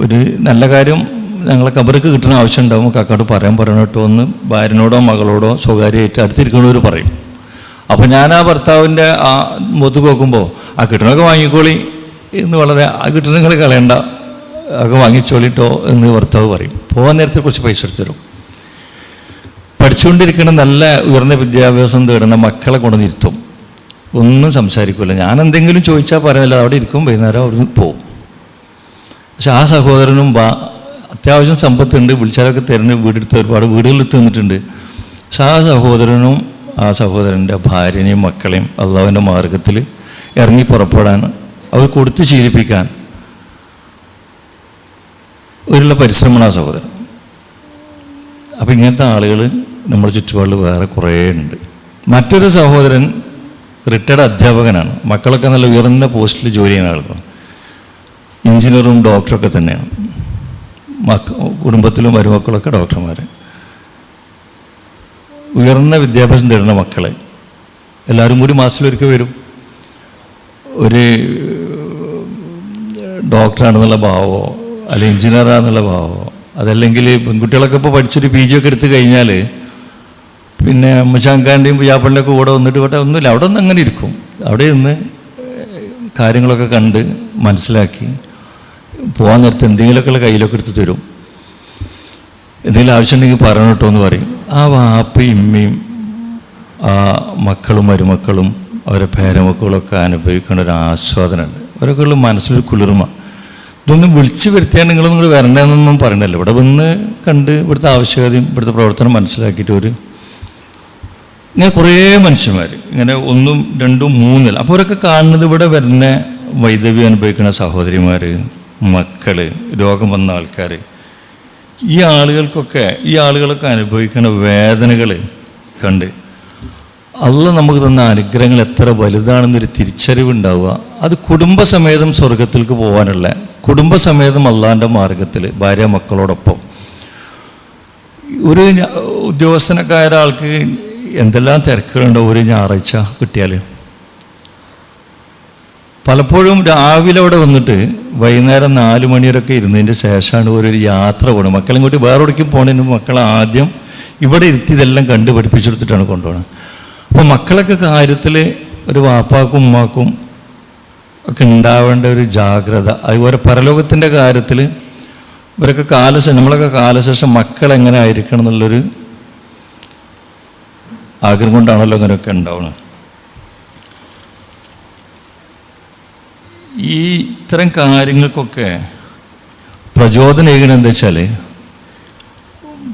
ഒരു നല്ല കാര്യം ഞങ്ങളെ കബർക്ക് കിട്ടുന്ന ആവശ്യം ഉണ്ടാകുമ്പോൾ കാക്കോട് പറയണം കേട്ടോ എന്ന് ഭാര്യനോടോ മകളോടോ സ്വകാര്യമായിട്ട് അടുത്തിരിക്കുന്നവർ പറയും. അപ്പോൾ ഞാൻ ആ ഭർത്താവിൻ്റെ ആ മുഖത്ത് നോക്കുമ്പോൾ, ആ കിട്ടണമൊക്കെ വാങ്ങിക്കോളി എന്ന് വളരെ, ആ കിട്ടണ നിങ്ങൾ കളയണ്ട, ഒക്കെ വാങ്ങിച്ചോളിട്ടോ എന്ന് ഭർത്താവ് പറയും. പോകാൻ നേരത്തെ കുറച്ച് പൈസ എടുത്ത് തരും. പഠിച്ചുകൊണ്ടിരിക്കുന്ന നല്ല ഉയർന്ന വിദ്യാഭ്യാസം തേടുന്ന മക്കളെ കൊണ്ടുവന്നിരുത്തും. ഒന്നും സംസാരിക്കില്ല. ഞാൻ എന്തെങ്കിലും ചോദിച്ചാൽ പറയുന്നില്ല, അവിടെ ഇരിക്കും, വൈകുന്നേരം അവിടെ പോവും. പക്ഷെ ആ സഹോദരനും അത്യാവശ്യം സമ്പത്തുണ്ട്, വിളിച്ചാലൊക്കെ തരുന്ന വീടെടുത്ത് ഒരുപാട് വീടുകളിൽ തിന്നിട്ടുണ്ട്. പക്ഷെ ആ സഹോദരനും ആ സഹോദരൻ്റെ ഭാര്യനെയും മക്കളെയും അള്ളാഹുവിൻ്റെ മാർഗത്തിൽ ഇറങ്ങി പുറപ്പെടാൻ, അവർ കൊടുത്ത് ശീലിപ്പിക്കാൻ ഒരുള്ള പരിശ്രമമാണ് ആ സഹോദരൻ. അപ്പം ഇങ്ങനത്തെ ആളുകൾ നമ്മുടെ ചുറ്റുപാടിൽ വേറെ കുറേ ഉണ്ട്. മറ്റൊരു സഹോദരൻ റിട്ടയർഡ് അധ്യാപകനാണ്. മക്കളൊക്കെ നല്ല ഉയർന്ന പോസ്റ്റിൽ ജോലി ചെയ്യുന്ന ആളുകൾ, എഞ്ചിനീയറും ഡോക്ടറൊക്കെ തന്നെയാണ്. കുടുംബത്തിലും മരുമക്കളൊക്കെ ഡോക്ടർമാർ. ഉയർന്ന വിദ്യാഭ്യാസം തരുന്ന മക്കളെ എല്ലാവരും കൂടി മാസത്തിലൊരിക്കൽ വരും. ഒരു ഡോക്ടറാണെന്നുള്ള ഭാവമോ അല്ലെങ്കിൽ എഞ്ചിനീയറാണെന്നുള്ള ഭാവമോ, അതല്ലെങ്കിൽ പെൺകുട്ടികളൊക്കെ ഇപ്പോൾ പഠിച്ചൊരു PG ഒക്കെ എടുത്തു കഴിഞ്ഞാൽ പിന്നെ അമ്മശാങ്കാൻ്റെയും പുയ്യാപ്പള്ളിയൊക്കെ കൂടെ വന്നിട്ട് ഇവിടെ ഒന്നുമില്ല, അവിടെ ഒന്ന് അങ്ങനെ ഇരിക്കും. അവിടെ നിന്ന് കാര്യങ്ങളൊക്കെ കണ്ട് മനസ്സിലാക്കി പോകാൻ നേരത്തെ എന്തെങ്കിലുമൊക്കെ കയ്യിലൊക്കെ എടുത്ത് തരും. എന്തെങ്കിലും ആവശ്യമുണ്ടെങ്കിൽ പറയണം കേട്ടോ എന്ന് പറയും. ആ വാപ്പയും ഇമ്മയും ആ മക്കളും മരുമക്കളും അവരെ പേരമക്കളൊക്കെ അനുഭവിക്കേണ്ട ഒരു ആസ്വാദനമുണ്ട്. അവരൊക്കെയുള്ള മനസ്സിലൊരു കുളിർമ. ഇതൊന്നും വിളിച്ച് വരുത്തിയാൽ നിങ്ങൾ വരണ്ടെന്നൊന്നും പറയണല്ലോ. ഇവിടെ വന്ന് കണ്ട് ഇവിടുത്തെ ആവശ്യകതയും ഇവിടുത്തെ പ്രവർത്തനം മനസ്സിലാക്കിയിട്ട് ഒരു ഇങ്ങനെ കുറേ മനുഷ്യന്മാർ ഇങ്ങനെ 1, 2, 3 അപ്പോൾ അവരൊക്കെ കാണുന്നത് ഇവിടെ വരുന്ന വൈദവ്യം അനുഭവിക്കുന്ന സഹോദരിമാർ, മക്കൾ, രോഗം വന്ന ആൾക്കാർ, ഈ ആളുകളൊക്കെ അനുഭവിക്കുന്ന വേദനകൾ കണ്ട് അള്ളാഹ് നമുക്ക് തന്ന അനുഗ്രഹങ്ങൾ എത്ര വലുതാണെന്നൊരു തിരിച്ചറിവുണ്ടാവുക. അത് കുടുംബസമേതം സ്വർഗത്തിലേക്ക് പോകാനുള്ള, കുടുംബസമേതം അള്ളാഹിൻ്റെ മാർഗത്തിൽ ഭാര്യ മക്കളോടൊപ്പം. ഒരു ഉദ്യോഗസ്ഥനൊക്കെ ആയ ഒരാൾക്ക് എന്തെല്ലാം തിരക്കുകളുണ്ടോ ഒരു ഞായറാഴ്ച കിട്ടിയാൽ. പലപ്പോഴും രാവിലെ അവിടെ വന്നിട്ട് വൈകുന്നേരം 4 മണിവരെയൊക്കെ ഇരുന്നതിൻ്റെ ശേഷമാണ് ഒരു യാത്ര പോകുന്നത്. മക്കളെയും കൂട്ടി വേറെ എവിടേക്കും പോകുന്നതിന് മക്കളെ ആദ്യം ഇവിടെ ഇരുത്തി ഇതെല്ലാം കണ്ട് പഠിപ്പിച്ചെടുത്തിട്ടാണ് കൊണ്ടുപോകുന്നത്. അപ്പോൾ മക്കളൊക്കെ കാര്യത്തിൽ ഒരു വാപ്പാക്കും ഉമ്മാക്കും ഒക്കെ ഉണ്ടാവേണ്ട ഒരു ജാഗ്രത, അതുപോലെ പരലോകത്തിൻ്റെ കാര്യത്തിൽ ഇവരൊക്കെ നമ്മളൊക്കെ കാലശേഷം മക്കളെങ്ങനെ ആയിരിക്കണം എന്നുള്ളൊരു ആഗ്രഹം കൊണ്ടാണല്ലോ അങ്ങനെയൊക്കെ ഉണ്ടാവുന്നത്. ഈ ഇത്തരം കാര്യങ്ങൾക്കൊക്കെ പ്രചോദനം എന്താ വെച്ചാൽ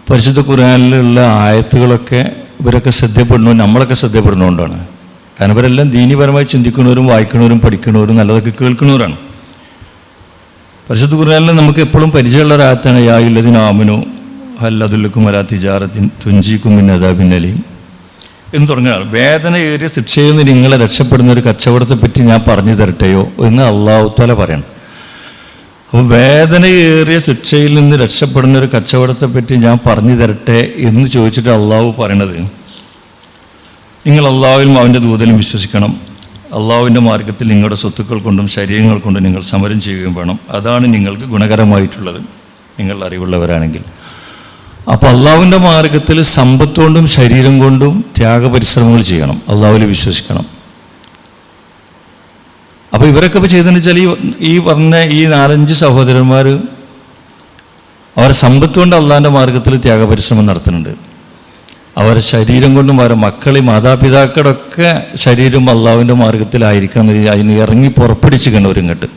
പരിശുദ്ധ ഖുർആനിലുള്ള ആയത്തുകളൊക്കെ ഇവരൊക്കെ ശ്രദ്ധപ്പെടുന്നു, നമ്മളൊക്കെ ശ്രദ്ധപ്പെടുന്നതുകൊണ്ടാണ്. കാരണം ഇവരെല്ലാം ദീനീപരമായി ചിന്തിക്കുന്നവരും വായിക്കുന്നവരും പഠിക്കുന്നവരും നല്ലതൊക്കെ കേൾക്കുന്നവരാണ്. പരിശുദ്ധ ഖുർആനിൽ നമുക്ക് എപ്പോഴും പരിചയമുള്ള ഒരായത്താണ് യാ അയ്യുഹല്ലദീന ആമനൂ ഹൽ അദുല്ലുക്കും അലാ തിജാറത്തിൻ തുൻജീകും മിൻ അദാബിൻ അലീം എന്ന് തുടങ്ങുകയാണ്. വേദനയേറിയ ശിക്ഷയിൽ നിന്ന് നിങ്ങളെ രക്ഷപ്പെടുന്ന ഒരു കച്ചവടത്തെ പറ്റി ഞാൻ പറഞ്ഞു തരട്ടെയോ എന്ന് അള്ളാഹു തആല പറയണം. അപ്പോൾ വേദനയേറിയ ശിക്ഷയിൽ നിന്ന് രക്ഷപ്പെടുന്ന ഒരു കച്ചവടത്തെ പറ്റി ഞാൻ പറഞ്ഞു തരട്ടെ എന്ന് ചോദിച്ചിട്ട് അള്ളാഹു പറയണത്, നിങ്ങൾ അള്ളാഹുവിലും അവൻ്റെ ദൂതലും വിശ്വസിക്കണം, അള്ളാഹുവിൻ്റെ മാർഗത്തിൽ നിങ്ങളുടെ സ്വത്തുക്കൾ കൊണ്ടും ശരീരങ്ങൾ കൊണ്ടും നിങ്ങൾ സമരം ചെയ്യുകയും വേണം. അതാണ് നിങ്ങൾക്ക് ഗുണകരമായിട്ടുള്ളത് നിങ്ങൾ അറിവുള്ളവരാണെങ്കിൽ. അപ്പോൾ അള്ളാഹുവിൻ്റെ മാർഗത്തിൽ സമ്പത്ത് കൊണ്ടും ശരീരം കൊണ്ടും ത്യാഗപരിശ്രമങ്ങൾ ചെയ്യണം, അള്ളാഹുവിൽ വിശ്വസിക്കണം. അപ്പോൾ ഇവരൊക്കെ ഇപ്പോൾ ചെയ്തതെന്ന് വെച്ചാൽ ഈ പറഞ്ഞ ഈ 4-5 സഹോദരന്മാർ അവരെ സമ്പത്ത് കൊണ്ട് അള്ളാഹിൻ്റെ മാർഗത്തിൽ ത്യാഗപരിശ്രമം നടത്തുന്നുണ്ട്. അവരെ ശരീരം കൊണ്ടും അവരെ മക്കളെയും മാതാപിതാക്കളുടെ ഒക്കെ ശരീരം അള്ളാഹുവിൻ്റെ മാർഗത്തിലായിരിക്കണം എന്ന് അതിന് ഇറങ്ങി പുറപ്പെടുവിച്ചിരിക്കണം അവരിങ്ങോട്ട്.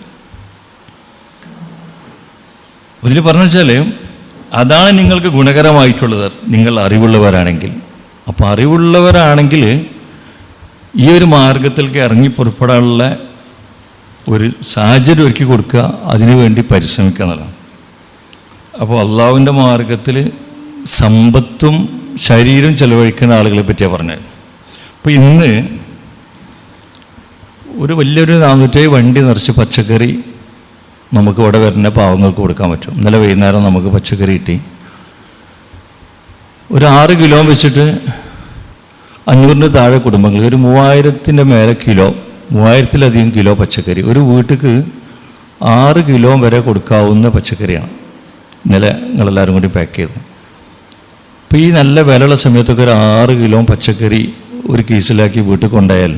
ഇതിൽ പറഞ്ഞു വെച്ചാൽ അതാണ് നിങ്ങൾക്ക് ഗുണകരമായിട്ടുള്ളത് നിങ്ങൾ അറിവുള്ളവരാണെങ്കിൽ. അപ്പോൾ അറിവുള്ളവരാണെങ്കിൽ ഈ ഒരു മാർഗത്തിലേക്ക് ഇറങ്ങി പുറപ്പെടാനുള്ള ഒരു സാഹചര്യം ഒരുക്കി കൊടുക്കുക, അതിനുവേണ്ടി പരിശ്രമിക്കുക എന്നുള്ളതാണ്. അപ്പോൾ അള്ളാഹുവിൻ്റെ മാർഗത്തിൽ സമ്പത്തും ശരീരം ചെലവഴിക്കുന്ന ആളുകളെ പറ്റിയാണ് പറഞ്ഞത്. അപ്പോൾ ഇന്ന് ഒരു വലിയൊരു 400 വണ്ടി നിറച്ച് പച്ചക്കറി നമുക്ക് ഇവിടെ വരുന്ന പാവങ്ങൾക്ക് കൊടുക്കാൻ പറ്റും. ഇന്നലെ വൈകുന്നേരം നമുക്ക് പച്ചക്കറി കിട്ടി. ഒരു 6 കിലോ വെച്ചിട്ട് 500-ന് താഴെ കുടുംബങ്ങൾ ഒരു 3000-ൻ്റെ മേലെ കിലോ, 3000-ലധികം കിലോ പച്ചക്കറി ഒരു വീട്ടിക്ക് 6 കിലോ വരെ കൊടുക്കാവുന്ന പച്ചക്കറിയാണ് ഇന്നലെ നിങ്ങളെല്ലാവരും കൂടി പാക്ക് ചെയ്ത്. അപ്പോൾ ഈ നല്ല വിലയുള്ള സമയത്തൊക്കെ ഒരു 6 കിലോ പച്ചക്കറി ഒരു കീസിലാക്കി വീട്ടിൽ കൊണ്ടുപോയാൽ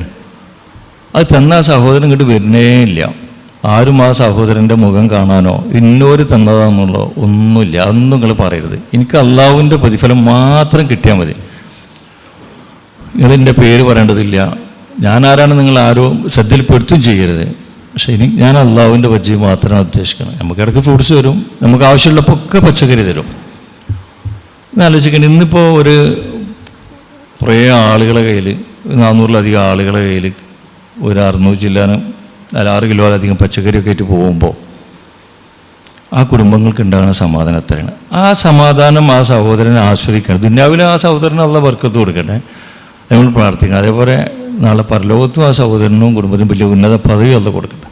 അത് തന്ന ആ സഹോദരൻ ഇങ്ങോട്ട് വരുന്നേ ഇല്ല. ആരും ആ സഹോദരൻ്റെ മുഖം കാണാനോ ഇന്നോര് തന്നതാണെന്നുള്ളോ ഒന്നുമില്ല. അതൊന്നും നിങ്ങൾ പറയരുത്. എനിക്ക് അള്ളാഹുവിൻ്റെ പ്രതിഫലം മാത്രം കിട്ടിയാൽ മതി. നിങ്ങളെൻ്റെ പേര് പറയേണ്ടതില്ല, ഞാനാരാണ് നിങ്ങൾ ആരോ ശ്രദ്ധയിൽപ്പെടുത്തും ചെയ്യരുത്. പക്ഷേ ഞാൻ അള്ളാഹുവിൻ്റെ വജ്ജി മാത്രമാണ് ഉദ്ദേശിക്കുന്നത്. നമുക്ക് ഇടയ്ക്ക് ഫ്രൂട്ട്സ് തരും, നമുക്ക് ആവശ്യമുള്ളപ്പോൾ ഒക്കെ പച്ചക്കറി തരും. എന്നാലോചിക്കണം, ഇന്നിപ്പോൾ കുറേ ആളുകളെ കയ്യിൽ 400-ലധികം ആളുകളെ കയ്യിൽ 600 ചില്ലാനും 6 കിലോയിലധികം പച്ചക്കറിയൊക്കെ ആയിട്ട് പോകുമ്പോൾ ആ കുടുംബങ്ങൾക്ക് ഉണ്ടാകുന്ന സമാധാനം എത്രയാണ്. ആ സമാധാനം ആ സഹോദരനെ ആസ്വദിക്കണം. ദുനിയാവിലെ ആ സഹോദരന് ഉള്ള ബർക്കത്ത് കൊടുക്കട്ടെ, നമ്മൾ പ്രാർത്ഥിക്കണം. അതേപോലെ നാളെ പരലോകത്തും ആ സഹോദരനും കുടുംബത്തിനും വലിയ ഉന്നത പദവി ഉള്ള കൊടുക്കട്ടെ.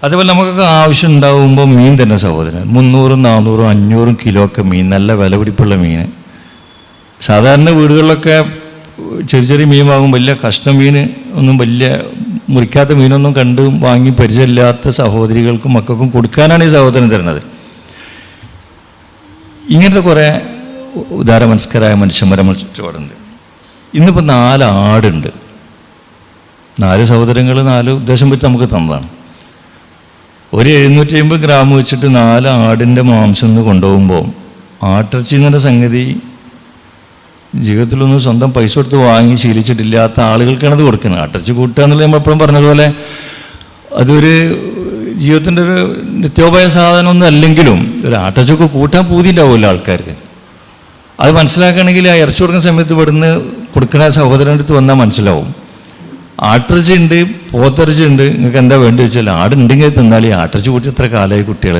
അതേപോലെ നമുക്കൊക്കെ ആവശ്യം ഉണ്ടാകുമ്പോൾ മീൻ തന്നെ സഹോദരൻ 300, 400, 500 കിലോ ഒക്കെ മീൻ, നല്ല വിലപിടിപ്പുള്ള മീൻ. സാധാരണ വീടുകളിലൊക്കെ ചെറിയ ചെറിയ മീൻ വാങ്ങും, വലിയ കഷ്ണം മീൻ ഒന്നും വലിയ മുറിക്കാത്ത മീനൊന്നും കണ്ട് വാങ്ങി പരിചയമില്ലാത്ത സഹോദരികൾക്കും മക്കൾക്കും കൊടുക്കാനാണ് ഈ സഹോദരൻ തരുന്നത്. ഇങ്ങനത്തെ കുറേ ഉദാരമനസ്കരായ മനുഷ്യന്മാരെ നമ്മൾ ചുറ്റുപാടുണ്ട്. ഇന്നിപ്പോൾ 4 ആടുണ്ട്. 4 സഹോദരങ്ങൾ 4 ഉദ്ദേശം വെച്ച് നമുക്ക് തന്നതാണ്. ഒരു 750 ഗ്രാം വെച്ചിട്ട് 4 ആടിൻ്റെ മാംസം ഒന്ന് കൊണ്ടുപോകുമ്പോൾ ആട്ടിറച്ചി എന്നൊരു സംഗതി ജീവിതത്തിലൊന്നും സ്വന്തം പൈസ കൊടുത്ത് വാങ്ങി ശീലിച്ചിട്ടില്ലാത്ത ആളുകൾക്കാണത് കൊടുക്കുന്നത്. ആട്ടിറച്ചി കൂട്ടുക എന്നുള്ളത് നമ്മൾ എപ്പോഴും പറഞ്ഞതുപോലെ അതൊരു ജീവിതത്തിൻ്റെ ഒരു നിത്യോപായ സാധനമൊന്നും അല്ലെങ്കിലും ഒരു ആട്ടിറച്ചിയൊക്കെ കൂട്ടാൻ പൂതി ഉണ്ടാവുമല്ലോ ആൾക്കാർക്ക്. അത് മനസ്സിലാക്കണമെങ്കിൽ ആ ഇറച്ചി കൊടുക്കുന്ന സമയത്ത് ഇവിടുന്ന് കൊടുക്കുന്ന സഹോദരൻ്റെ അടുത്ത് വന്നാൽ മനസ്സിലാവും. ആട്ടിറച്ചി ഉണ്ട്, പോത്തിറച്ചി ഉണ്ട്, നിങ്ങൾക്ക് എന്താ വേണ്ടി വെച്ചാൽ ആടുണ്ടെങ്കിൽ തിന്നാൽ. ഈ ആട്ടിറച്ചി കൂട്ടി എത്ര കാലമായി കുട്ടികൾ.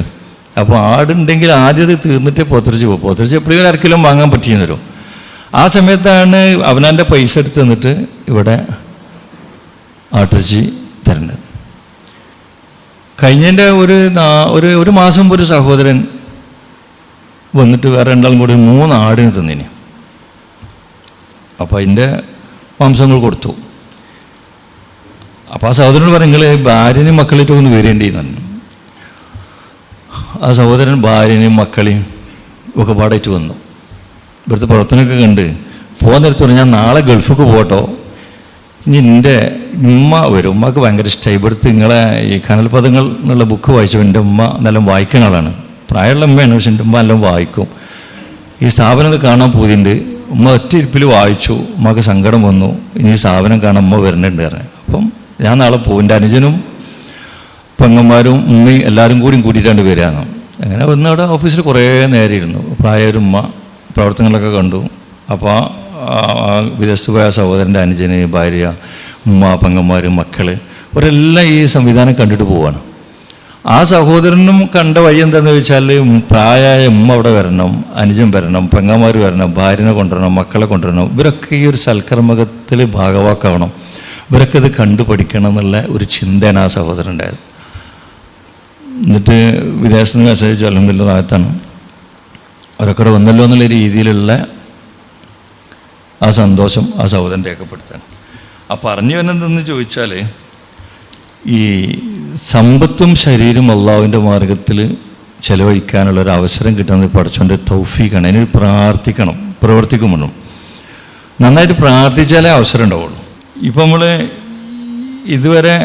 അപ്പോൾ ആടുണ്ടെങ്കിൽ ആദ്യം അത് തീർന്നിട്ടേ പോത്തിറച്ചി പോകും. പോത്തിറച്ചി എപ്പോഴും 1 കിലോ വാങ്ങാൻ പറ്റിയെന്ന് വരും. ആ സമയത്താണ് അവനാൻ്റെ പൈസ എടുത്ത് തന്നിട്ട് ഇവിടെ ആട്ടിറച്ചി തരുന്നത്. കഴിഞ്ഞതിൻ്റെ ഒരു മാസം ഒരു സഹോദരൻ വന്നിട്ട് വേറെ 2 കൂടി 3 ആടിന് തന്നിന്. അപ്പോൾ അതിൻ്റെ മാംസങ്ങൾ കൊടുത്തു. അപ്പോൾ ആ സഹോദരൻ പറഞ്ഞു, നിങ്ങൾ ഭാര്യനെയും മക്കളേറ്റൊക്കെ ഒന്ന് വരേണ്ടിയെന്ന് പറഞ്ഞു. ആ സഹോദരൻ ഭാര്യനെയും മക്കളെയും ഒക്കെ പാടായിട്ട് വന്നു. ഇവിടുത്തെ പ്രവർത്തനമൊക്കെ കണ്ട് പോകാൻ നേരത്ത് പറഞ്ഞു, ഞാൻ നാളെ ഗൾഫിക്ക് പോകട്ടോ, ഇനി എൻ്റെ ഉമ്മ വരും, ഉമ്മക്ക് ഭയങ്കര ഇഷ്ടമായി. ഇവിടുത്തെ നിങ്ങളെ ഈ കനൽപദങ്ങൾ എന്നുള്ള ബുക്ക് വായിച്ചു. എൻ്റെ ഉമ്മ നല്ല വായിക്കുന്ന ആളാണ്, പ്രായമുള്ള ഉമ്മയാണ്, പക്ഷെ എൻ്റെ ഉമ്മ എല്ലാം വായിക്കും. ഈ സ്ഥാപനം കാണാൻ പോയിട്ടുണ്ട്. ഉമ്മ ഒറ്റ ഇരിപ്പിൽ വായിച്ചു. ഉമ്മക്ക് സങ്കടം വന്നു, ഇനി ഈ സ്ഥാപനം കാണാൻ ഉമ്മ വരുന്നുണ്ട് പറഞ്ഞു. അപ്പം ഞാൻ നാളെ പോകും, എൻ്റെ അനുജനും പെങ്ങന്മാരും ഉമ്മയും എല്ലാവരും കൂടിയിട്ടാണ്ട് വരികയാണ്. അങ്ങനെ വന്ന് അവിടെ ഓഫീസിൽ കുറേ നേരം ഇരുന്നു. പ്രായൊരു ഉമ്മ പ്രവർത്തനങ്ങളൊക്കെ കണ്ടു. അപ്പോൾ വിദേശത്ത് പോയ സഹോദരൻ്റെ അനുജന്, ഭാര്യ, ഉമ്മ, പെങ്ങന്മാർ, മക്കൾ അവരെല്ലാം ഈ സംവിധാനം കണ്ടിട്ട് പോവാണ്. ആ സഹോദരനും കണ്ട വഴി എന്താണെന്ന് ചോദിച്ചാൽ, പ്രായമായ ഉമ്മ അവിടെ വരണം, അനുജൻ വരണം, പെങ്ങന്മാർ വരണം, ഭാര്യനെ കൊണ്ടുവരണം, മക്കളെ കൊണ്ടുവരണം. ഇവരൊക്കെ ഈ ഒരു സൽക്കർമ്മകത്തിൽ ഭാഗവാക്കാവണം, ഇവരൊക്കെ ഇത് കണ്ടുപഠിക്കണം എന്നുള്ള ഒരു ചിന്തയാണ് ആ സഹോദരൻ ഉണ്ടായത്. എന്നിട്ട് വിദേശത്ത് നിന്ന് മെസ്സേജ് അൽഹംദുലില്ലാഹ് ഭാഗത്താണ് അവരൊക്കെ വന്നല്ലോ എന്നുള്ള രീതിയിലുള്ള ആ സന്തോഷം ആ സഹോദരൻ രേഖപ്പെടുത്താണ്. ആ പറഞ്ഞു വരുന്നതെന്ന് ചോദിച്ചാൽ, ഈ സമ്പത്തും ശരീരവും അള്ളാഹുവിൻ്റെ മാർഗത്തിൽ ചെലവഴിക്കാനുള്ളൊരു അവസരം കിട്ടുന്നത് പഠിച്ചുകൊണ്ട് തൗഫീഖാണ്. അതിന് പ്രാർത്ഥിക്കണം, പ്രവർത്തിക്കുമ്പോഴും നന്നായിട്ട് പ്രാർത്ഥിച്ചാലേ അവസരം ഉണ്ടാവുള്ളൂ. ഇപ്പം നമ്മൾ ഇതുവരെ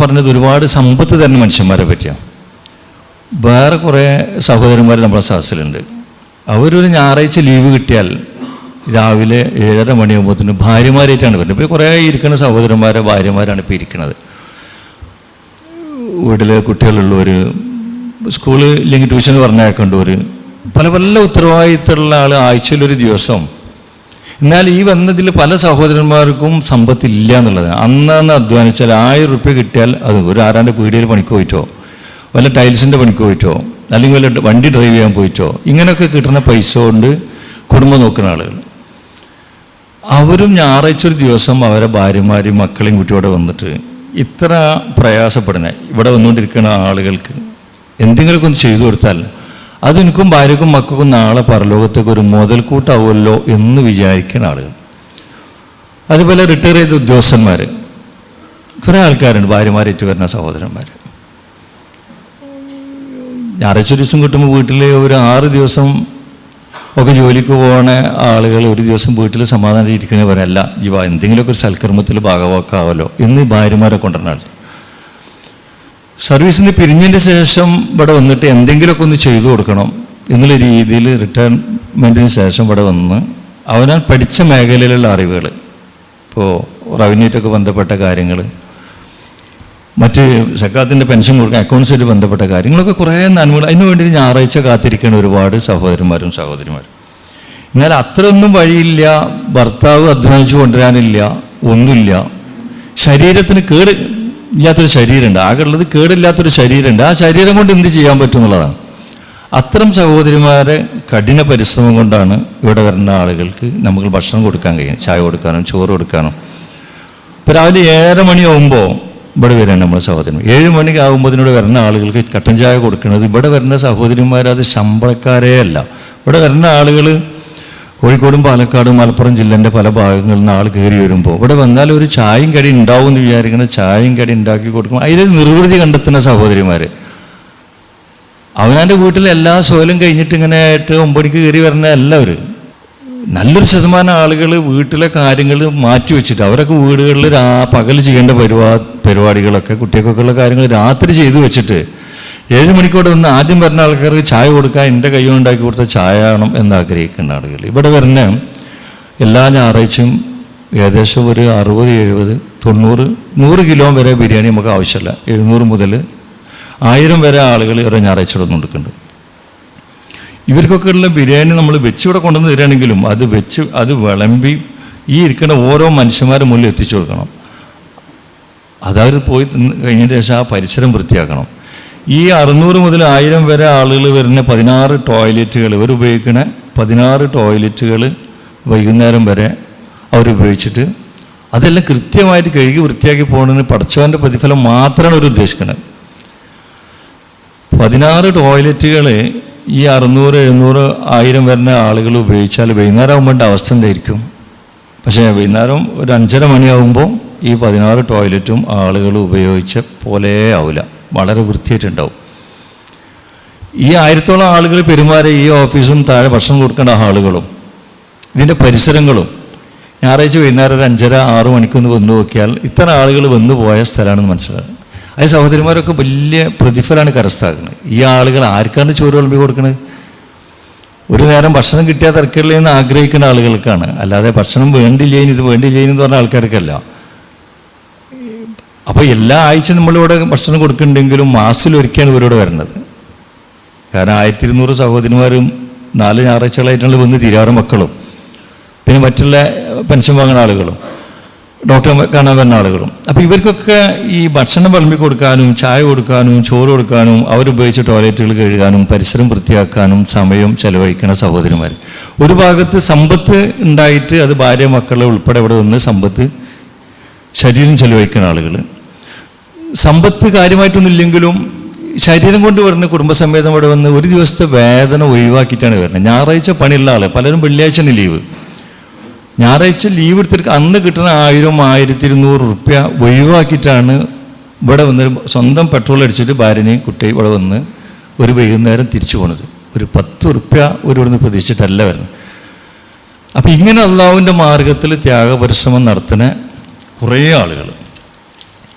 പറഞ്ഞത് ഒരുപാട് സമ്പത്ത് തരുന്ന മനുഷ്യന്മാരെ പറ്റിയാണ്. വേറെ കുറേ സഹോദരന്മാർ നമ്മുടെ സദസ്സിലുണ്ട്. അവരൊരു ഞായറാഴ്ച ലീവ് കിട്ടിയാൽ രാവിലെ 7:30 മണിയാകുമ്പോഴത്തേന് ഭാര്യമാരായിട്ടാണ് വരുന്നത്. ഇപ്പോൾ കുറേ ഇരിക്കുന്ന സഹോദരന്മാരെ ഭാര്യമാരാണ് ഇപ്പോൾ ഇരിക്കുന്നത്. വീട്ടിൽ കുട്ടികളുള്ളവർ, സ്കൂളിൽ ഇല്ലെങ്കിൽ ട്യൂഷൻ പറഞ്ഞേക്കേണ്ടവർ, പല പല ഉത്തരവാദിത്തമുള്ള ആൾ ആഴ്ചയിലൊരു ദിവസം. എന്നാൽ ഈ വന്നതിൽ പല സഹോദരന്മാർക്കും സമ്പത്തില്ല എന്നുള്ളത്. അന്നന്ന് അധ്വാനിച്ചാൽ 1000 റുപ്യ കിട്ടിയാൽ അത് ഒരു ആരാൻ്റെ പീടികയിൽ പണിക്ക് പോയിട്ടോ, വല്ല ടൈൽസിൻ്റെ പണിക്ക് പോയിട്ടോ, അല്ലെങ്കിൽ വല്ല വണ്ടി ഡ്രൈവ് ചെയ്യാൻ പോയിട്ടോ, ഇങ്ങനെയൊക്കെ കിട്ടുന്ന പൈസ കൊണ്ട് കുടുംബം നോക്കുന്ന ആളുകൾ. അവരും ഞായറാഴ്ച ഒരു ദിവസം അവരെ ഭാര്യമാരും മക്കളെയും കുട്ടിയോടെ വന്നിട്ട് ഇത്ര പ്രയാസപ്പെടുന്നത് ഇവിടെ വന്നുകൊണ്ടിരിക്കുന്ന ആളുകൾക്ക് എന്തെങ്കിലുമൊക്കെ ഒന്ന് ചെയ്തു കൊടുത്താൽ അതെനിക്കും ഭാര്യക്കും മക്കൾക്കും നാളെ പരലോകത്തേക്ക് ഒരു മുതൽക്കൂട്ടാവുമല്ലോ എന്ന് വിചാരിക്കുന്ന ആളുകൾ. അതുപോലെ റിട്ടയർ ചെയ്ത ഉദ്യോഗസ്ഥന്മാർ, കുറേ ആൾക്കാരുണ്ട് ഭാര്യമാരേറ്റ് വരുന്ന സഹോദരന്മാർ. ഞായറാഴ്ച ദിവസം കിട്ടുമ്പോൾ വീട്ടിൽ ഒരു 6 ദിവസം ഒക്കെ ജോലിക്ക് പോകുന്ന ആളുകൾ ഒരു ദിവസം വീട്ടിൽ സമാധാനം ഇരിക്കണേ പറയല്ല, എന്തെങ്കിലുമൊക്കെ ഒരു സൽക്കർമ്മത്തിൽ ഭാഗവാക്കാവല്ലോ എന്ന് ഭാര്യമാരെ കൊണ്ടുവരുന്ന ആൾ. സർവീസിന് പിരിഞ്ഞതിൻ്റെ ശേഷം ഇവിടെ വന്നിട്ട് എന്തെങ്കിലുമൊക്കെ ഒന്ന് ചെയ്തു കൊടുക്കണം എന്നുള്ള രീതിയിൽ റിട്ടയർമെൻറ്റിന് ശേഷം ഇവിടെ വന്ന് അവനാൽ പഠിച്ച മേഖലയിലുള്ള അറിവുകൾ, ഇപ്പോൾ റവന്യൂറ്റൊക്കെ ബന്ധപ്പെട്ട കാര്യങ്ങൾ, മറ്റ് സക്കാത്തിൻ്റെ പെൻഷൻ കൊടുക്കാൻ അക്കൗണ്ട്സായിട്ട് ബന്ധപ്പെട്ട കാര്യങ്ങളൊക്കെ കുറേ നന്മകൾ. അതിനു വേണ്ടി ഞായറാഴ്ച കാത്തിരിക്കുന്ന ഒരുപാട് സഹോദരന്മാരും സഹോദരിമാരും. എന്നാൽ അത്രയൊന്നും വഴിയില്ല, ഭർത്താവ് അധ്വാനിച്ചു കൊണ്ടുവരാനില്ല, ഒന്നുമില്ല. ശരീരത്തിന് കേട് ഇല്ലാത്തൊരു ശരീരമുണ്ട്, ആകെ ഉള്ളത് കേടില്ലാത്തൊരു ശരീരമുണ്ട്. ആ ശരീരം കൊണ്ട് എന്ത് ചെയ്യാൻ പറ്റും എന്നുള്ളതാണ്. അത്തരം സഹോദരിമാരെ കഠിന പരിശ്രമം കൊണ്ടാണ് ഇവിടെ വരുന്ന ആളുകൾക്ക് നമുക്ക് ഭക്ഷണം കൊടുക്കാൻ കഴിയും, ചായ കൊടുക്കാനും ചോറ് കൊടുക്കാനും. ഇപ്പോൾ രാവിലെ 7:30 മണിയാകുമ്പോൾ ഇവിടെ വരികയാണ് നമ്മുടെ സഹോദരൻ. 7 മണിക്കാകുമ്പോൾ ഇതിനോട് വരുന്ന ആളുകൾക്ക് കട്ടൻ ചായ കൊടുക്കുന്നത് ഇവിടെ വരുന്ന സഹോദരിമാർ അത് ശമ്പളക്കാരേ അല്ല. ഇവിടെ വരുന്ന ആളുകൾ കോഴിക്കോടും പാലക്കാടും മലപ്പുറം ജില്ലേൻ്റെ പല ഭാഗങ്ങളിൽ നിന്ന് ആൾ കയറി വരുമ്പോൾ ഇവിടെ വന്നാൽ ഒരു ചായയും കടി ഉണ്ടാവും എന്ന് വിചാരിക്കുന്നത് ചായയും കടി ഉണ്ടാക്കി കൊടുക്കും. അതിൽ നിർവൃതി കണ്ടെത്തുന്ന സഹോദരിമാർ അവനാൻ്റെ വീട്ടിൽ എല്ലാ സോലും കഴിഞ്ഞിട്ട് ഇങ്ങനെ 8-9 മണിക്ക് കയറി വരുന്ന എല്ലാവരും നല്ലൊരു ശതമാനം ആളുകൾ വീട്ടിലെ കാര്യങ്ങൾ മാറ്റി വെച്ചിട്ട് അവരൊക്കെ വീടുകളിൽ പകൽ ചെയ്യേണ്ട പരിപാടികളൊക്കെ കുട്ടികൾക്കൊക്കെ ഉള്ള കാര്യങ്ങൾ രാത്രി ചെയ്തു വെച്ചിട്ട് 7 മണിക്കൂടെ വന്ന് ആദ്യം വരുന്ന ആൾക്കാർക്ക് ചായ കൊടുക്കാൻ എൻ്റെ കൈ ഉണ്ടാക്കി കൊടുത്ത ചായ വേണം എന്ന് ആഗ്രഹിക്കുന്ന ആളുകൾ ഇവിടെ വരുന്ന എല്ലാ ഞായറാഴ്ചയും ഏകദേശം ഒരു 60, 70, 90, 100 കിലോ വരെ ബിരിയാണി നമുക്ക് ആവശ്യമില്ല. 700 മുതൽ 1000 വരെ ആളുകൾ ഓരോ ഞായറാഴ്ച കൊണ്ടുണ്ട്. ഇവർക്കൊക്കെ ഉള്ള ബിരിയാണി നമ്മൾ വെച്ച് ഇവിടെ കൊണ്ടുവന്ന് തരികയാണെങ്കിലും അത് വിളമ്പി ഈ ഇരിക്കുന്ന ഓരോ മനുഷ്യന്മാരുടെ മുന്നിൽ എത്തിച്ചു കൊടുക്കണം. അതവർ പോയി കഴിഞ്ഞതിന് ശേഷം ആ പരിസരം വൃത്തിയാക്കണം. ഈ 600 മുതൽ 1000 വരെ ആളുകൾ വരുന്ന 16 ടോയ്ലറ്റുകൾ ഇവർ ഉപയോഗിക്കുന്ന 16 ടോയ്ലറ്റുകൾ വൈകുന്നേരം വരെ അവരുപയോഗിച്ചിട്ട് അതെല്ലാം കൃത്യമായിട്ട് കഴുകി വൃത്തിയാക്കി പോകുന്നതിന് പടച്ചവൻ്റെ പ്രതിഫലം മാത്രമാണ് അവർ ഉദ്ദേശിക്കുന്നത്. 16 ടോയ്ലറ്റുകൾ ഈ 600, 700, 1000 വരുന്ന ആളുകൾ ഉപയോഗിച്ചാൽ വൈകുന്നേരം ആകുമ്പോഴത്തെ അവസ്ഥ എന്തായിരിക്കും? പക്ഷേ വൈകുന്നേരം ഒരു 5:30 മണിയാകുമ്പോൾ ഈ 16 ടോയ്ലറ്റും ആളുകൾ ഉപയോഗിച്ച പോലെ ആവില്ല, വളരെ വൃത്തിയായിട്ടുണ്ടാവും. ഈ 1000-ഓളം ആളുകൾ പെരുമാറിയ ഈ ഓഫീസും താഴെ ഭക്ഷണം കൊടുക്കേണ്ട ആളുകളും ഇതിൻ്റെ പരിസരങ്ങളും ഞായറാഴ്ച വൈകുന്നേരം ഒരു 5:30, 6 മണിക്കൊന്ന് വന്നു നോക്കിയാൽ ഇത്ര ആളുകൾ വന്നു പോയ സ്ഥലമാണെന്ന് മനസ്സിലാകും. അത് സഹോദരിമാരൊക്കെ വലിയ പ്രതിഫലമാണ് കരസ്ഥാക്കുന്നത്. ഈ ആളുകൾ ആർക്കാണ് ചോറ് വിളമ്പി കൊടുക്കുന്നത്? ഒരു നേരം ഭക്ഷണം കിട്ടിയാൽ തിരക്കില്ലെന്ന് ആഗ്രഹിക്കുന്ന ആളുകൾക്കാണ്, അല്ലാതെ ഭക്ഷണം വേണ്ടില്ലേന് ഇത് വേണ്ടില്ലേന്ന് പറഞ്ഞ ആൾക്കാർക്കല്ല. അപ്പോൾ എല്ലാ ആഴ്ച നമ്മളിവിടെ ഭക്ഷണം കൊടുക്കുന്നുണ്ടെങ്കിലും മാസത്തിലൊരിക്കലാണ് ഇവരോട് വരുന്നത്. കാരണം 1200 സഹോദരിമാരും 4 ഞായറാഴ്ചകളായിട്ടുള്ള വന്ന് തീരാറ് മക്കളും പിന്നെ മറ്റുള്ള പെൻഷൻ വാങ്ങുന്ന ആളുകളും ഡോക്ടറെ കാണാൻ വരുന്ന ആളുകളും. അപ്പോൾ ഇവർക്കൊക്കെ ഈ ഭക്ഷണം വിളമ്പി കൊടുക്കാനും ചായ കൊടുക്കാനും ചോറ് കൊടുക്കാനും അവരുപയോഗിച്ച ടോയ്ലറ്റുകൾ കഴുകാനും പരിസരം വൃത്തിയാക്കാനും സമയം ചെലവഴിക്കുന്ന സഹോദരിമാർ. ഒരു ഭാഗത്ത് സമ്പത്ത് ഉണ്ടായിട്ട് അത് ഭാര്യ മക്കളെ ഉൾപ്പെടെ ഇവിടെ വന്ന് സമ്പത്ത് ശരീരം ചെലവഴിക്കുന്ന ആളുകൾ. സമ്പത്ത് കാര്യമായിട്ടൊന്നും ഇല്ലെങ്കിലും ശരീരം കൊണ്ട് വരുന്ന കുടുംബസമേതം ഇവിടെ വന്ന് ഒരു ദിവസത്തെ വേദന ഒഴിവാക്കിയിട്ടാണ് വരുന്നത്. ഞായറാഴ്ച പണിയുള്ള ആൾ പലരും വെള്ളിയാഴ്ചയാണ് ലീവ്. ഞായറാഴ്ച ലീവ് എടുത്തിട്ട് അന്ന് കിട്ടുന്ന 1000, 1200 റുപ്യ ഒഴിവാക്കിയിട്ടാണ് ഇവിടെ വന്ന് സ്വന്തം പെട്രോൾ അടിച്ചിട്ട് ഭാര്യനെയും കുട്ടിയും ഇവിടെ വന്ന് ഒരു വൈകുന്നേരം തിരിച്ചു പോണത്. ഒരു 10 റുപ്യ ഇവിടുന്ന് പ്രതീക്ഷിച്ചിട്ടല്ല വരുന്നത്. അപ്പം ഇങ്ങനെ അള്ളാഹുവിൻ്റെ മാർഗത്തിൽ ത്യാഗപരിശ്രമം നടത്തുന്ന കുറേ ആളുകൾ.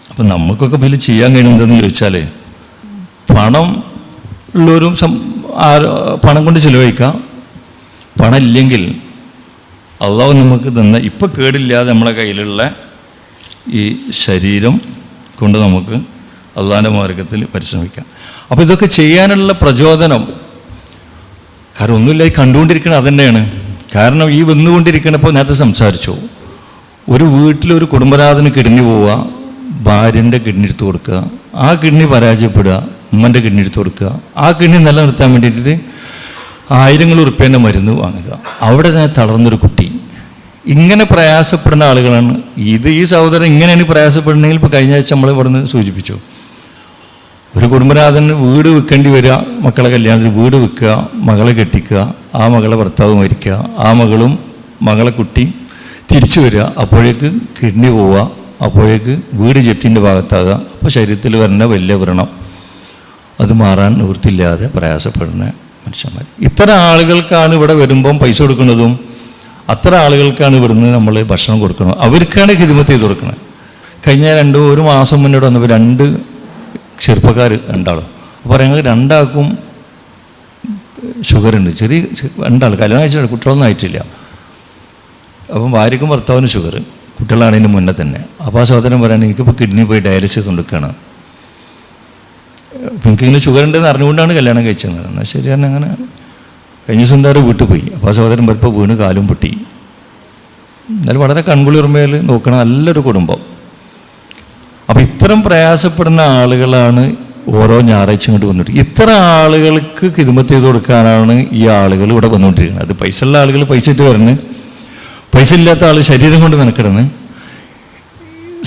അപ്പം നമുക്കൊക്കെ വലിയ ചെയ്യാൻ കഴിയുന്നതെന്ന് ചോദിച്ചാൽ പണം ഉള്ളവരും പണം കൊണ്ട് ചിലവഴിക്കാം. പണം ഇല്ലെങ്കിൽ അള്ളാഹു നമുക്ക് തന്ന ഇപ്പം കേടില്ലാതെ നമ്മളെ കയ്യിലുള്ള ഈ ശരീരം കൊണ്ട് നമുക്ക് അള്ളാഹിൻ്റെ മാർഗത്തിൽ പരിശ്രമിക്കാം. അപ്പോൾ ഇതൊക്കെ ചെയ്യാനുള്ള പ്രചോദനം കാരണം ഒന്നുമില്ല, ഈ കണ്ടുകൊണ്ടിരിക്കണം അത് തന്നെയാണ്. കാരണം ഈ വന്നുകൊണ്ടിരിക്കണപ്പോൾ നേരത്തെ സംസാരിച്ചു, ഒരു വീട്ടിലൊരു കുടുംബനാഥന് കിഡ്നി പോവുക, ഭാര്യൻ്റെ കിഡ്നി എടുത്ത് കൊടുക്കുക, ആ കിഡ്നി പരാജയപ്പെടുക, ഉമ്മൻ്റെ കിഡ്നി എടുത്ത് കൊടുക്കുക, ആ കിഡ്നി നിലനിർത്താൻ വേണ്ടിയിട്ട് 1000 റുപ്യേൻ്റെ മരുന്ന് വാങ്ങുക, അവിടെ തന്നെ തളർന്നൊരു കുട്ടി. ഇങ്ങനെ പ്രയാസപ്പെടുന്ന ആളുകളാണ് ഈ സഹോദരൻ ഇങ്ങനെയാണ് പ്രയാസപ്പെടുന്നെങ്കിൽ ഇപ്പോൾ കഴിഞ്ഞ ആഴ്ച നമ്മൾ ഇവിടുന്ന് സൂചിപ്പിച്ചു. ഒരു കുടുംബനാഥന് വീട് വിൽക്കേണ്ടി വരിക, മക്കളെ കല്യാണത്തിന് വീട് വിൽക്കുക, മകളെ കെട്ടിക്കുക, ആ മകളെ ഭർത്താവ് മരിക്കുക, ആ മകളെ കുട്ടി തിരിച്ചു വരിക, അപ്പോഴേക്ക് കിഡ്നി പോവുക, അപ്പോഴേക്ക് വീട് ജപ്തിൻ്റെ ഭാഗത്താകുക. അപ്പോൾ ശരീരത്തിൽ വരുന്ന വലിയ വ്രണം അത് മാറാൻ നിവൃത്തിയില്ലാതെ പ്രയാസപ്പെടുന്ന മനുഷ്യന്മാർ. ഇത്തരം ആളുകൾക്കാണ് ഇവിടെ വരുമ്പം പൈസ കൊടുക്കുന്നതും അത്ര ആളുകൾക്കാണ് ഇവിടുന്ന് നമ്മൾ ഭക്ഷണം കൊടുക്കണം. അവർക്കാണ് ഖിദ്മത്ത് ചെയ്ത് കൊടുക്കുന്നത്. കഴിഞ്ഞ ഒരു മാസം മുന്നോട്ട് വന്നപ്പോൾ 2 ചെറുപ്പക്കാർ 2 ആളും. അപ്പോൾ ഞങ്ങൾ 2 ആൾക്കും ഷുഗറുണ്ട്, ചെറിയ 2 ആൾ കല്യാണം കഴിച്ചിട്ട് കുട്ടികളൊന്നും ആയിട്ടില്ല. അപ്പം ഭാര്യയ്ക്കും ഭർത്താവിനും ഷുഗർ, കുട്ടികളാണതിന് മുന്നേ തന്നെ. അപ്പോൾ ആ സഹോദരൻ പറയുകയാണ്, എനിക്കിപ്പോൾ കിഡ്നി പോയി ഡയാലിസിസ് കൊണ്ടിരിക്കുകയാണ്, അപ്പം എനിക്കിങ്ങനെ ഷുഗർ ഉണ്ടെന്ന് അറിഞ്ഞുകൊണ്ടാണ് കല്യാണം കഴിച്ചത്. എന്നാൽ ശരി തന്നെ. അങ്ങനെ കഴിഞ്ഞ ദിവസം എന്തായാലും വീട്ടിൽ പോയി. അപ്പോൾ ആ സഹോദരൻ വരുമ്പോൾ വീണ് കാലും പൊട്ടി. എന്നാലും വളരെ കൺകുളിർമയിൽ നോക്കണം, നല്ലൊരു കുടുംബം. അപ്പം ഇത്തരം പ്രയാസപ്പെടുന്ന ആളുകളാണ് ഓരോ ഞായറാഴ്ച ഇങ്ങോട്ട് വന്നിട്ട്. ഇത്ര ആളുകൾക്ക് ഖിദ്മത്ത് ചെയ്ത് കൊടുക്കാനാണ് ഈ ആളുകൾ ഇവിടെ വന്നുകൊണ്ടിരിക്കുന്നത്. അത് പൈസ ഉള്ള ആളുകൾ പൈസ ഇട്ട് വരുന്നത്, പൈസ ഇല്ലാത്ത ആൾ ശരീരം കൊണ്ട് മെനക്കിടുന്നത്,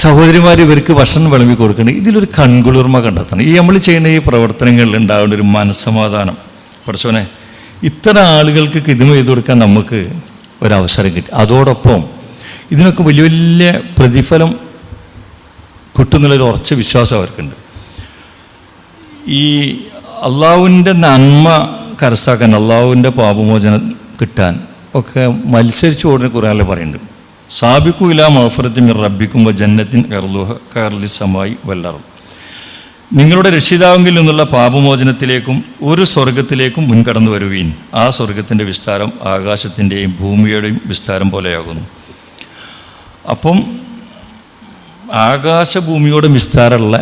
സഹോദരിമാർ ഇവർക്ക് ഭക്ഷണം വിളമ്പി കൊടുക്കണം. ഇതിലൊരു കൺകുളിർമ കണ്ടെത്തണം. ഈ നമ്മൾ ചെയ്യുന്ന ഈ പ്രവർത്തനങ്ങളിൽ ഉണ്ടാവേണ്ട ഒരു മനസ്സമാധാനം. പഠിച്ചോനെ, ഇത്തരം ആളുകൾക്ക് ഖിദ്മ ചെയ്ത് കൊടുക്കാൻ നമുക്ക് ഒരവസരം കിട്ടി. അതോടൊപ്പം ഇതിനൊക്കെ വലിയ വലിയ പ്രതിഫലം കിട്ടുന്നുള്ളൊരു ഉറച്ച വിശ്വാസം അവർക്കുണ്ട്. ഈ അള്ളാഹുവിൻ്റെ നന്മ കരസ്ഥാക്കാൻ, അള്ളാഹുവിൻ്റെ പാപമോചനം കിട്ടാൻ ഒക്കെ മത്സരിച്ച് ഓടുന്ന കുറേ പറയുന്നുണ്ട്. സാബിക്കു ഇലാ മഗ്ഫിറത്തിൻ മിർ റബ്ബിക്കും വ ജന്നത്തിൻ അർളുഹ കഅർളി സമായി വൽ അർള്. നിങ്ങളുടെ രക്ഷിതാവിൽ നിന്നുള്ള പാപമോചനത്തിലേക്കും ഒരു സ്വർഗത്തിലേക്കും മുൻകടന്നു വരുവീൻ. ആ സ്വർഗത്തിൻ്റെ വിസ്താരം ആകാശത്തിൻ്റെയും ഭൂമിയുടെയും വിസ്താരം പോലെയാകുന്നു. അപ്പം ആകാശഭൂമിയോടും വിസ്താരമുള്ള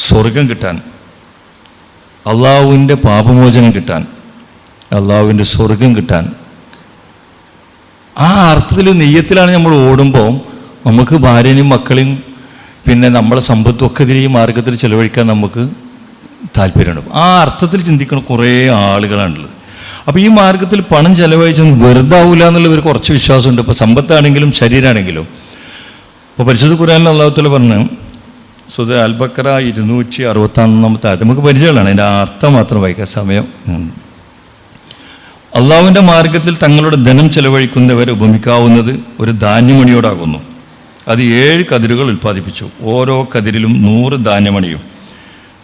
സ്വർഗം കിട്ടാൻ, അള്ളാഹുവിൻ്റെ പാപമോചനം കിട്ടാൻ, അള്ളാഹുവിൻ്റെ സ്വർഗം കിട്ടാൻ, ആ അർത്ഥത്തിൽ നെയ്യത്തിലാണ് നമ്മൾ ഓടുമ്പോൾ നമുക്ക് ഭാര്യനെയും മക്കളെയും പിന്നെ നമ്മളെ സമ്പത്തും ഒക്കെ ഇതിൽ ഈ മാർഗത്തിൽ ചിലവഴിക്കാൻ നമുക്ക് താല്പര്യമുണ്ട്. ആ അർത്ഥത്തിൽ ചിന്തിക്കുന്ന കുറേ ആളുകളാണുള്ളത്. അപ്പോൾ ഈ മാർഗത്തിൽ പണം ചിലവഴിച്ചൊന്നും വെറുതെ ആവില്ല എന്നുള്ളവർ കുറച്ച് വിശ്വാസമുണ്ട്. ഇപ്പോൾ സമ്പത്താണെങ്കിലും ശരീരമാണെങ്കിലും. അപ്പോൾ പരിശുദ്ധ ഖുർആനിൽ അല്ലാഹു തആല പറഞ്ഞു, സൂറ അൽ ബഖറ 261 ആയത്ത്, നമുക്ക് പരിചയമുള്ളതാണ്, അതിൻ്റെ അർത്ഥം മാത്രം വായിക്കാൻ സമയം. അള്ളാഹുവിൻ്റെ മാർഗത്തിൽ തങ്ങളുടെ ധനം ചെലവഴിക്കുന്നവർ ഉപമിക്കാവുന്നത് ഒരു ധാന്യമണിയോടാകുന്നു. അത് 7 കതിരുകൾ ഉൽപ്പാദിപ്പിച്ചു. ഓരോ കതിരിലും 100 ധാന്യമണിയും.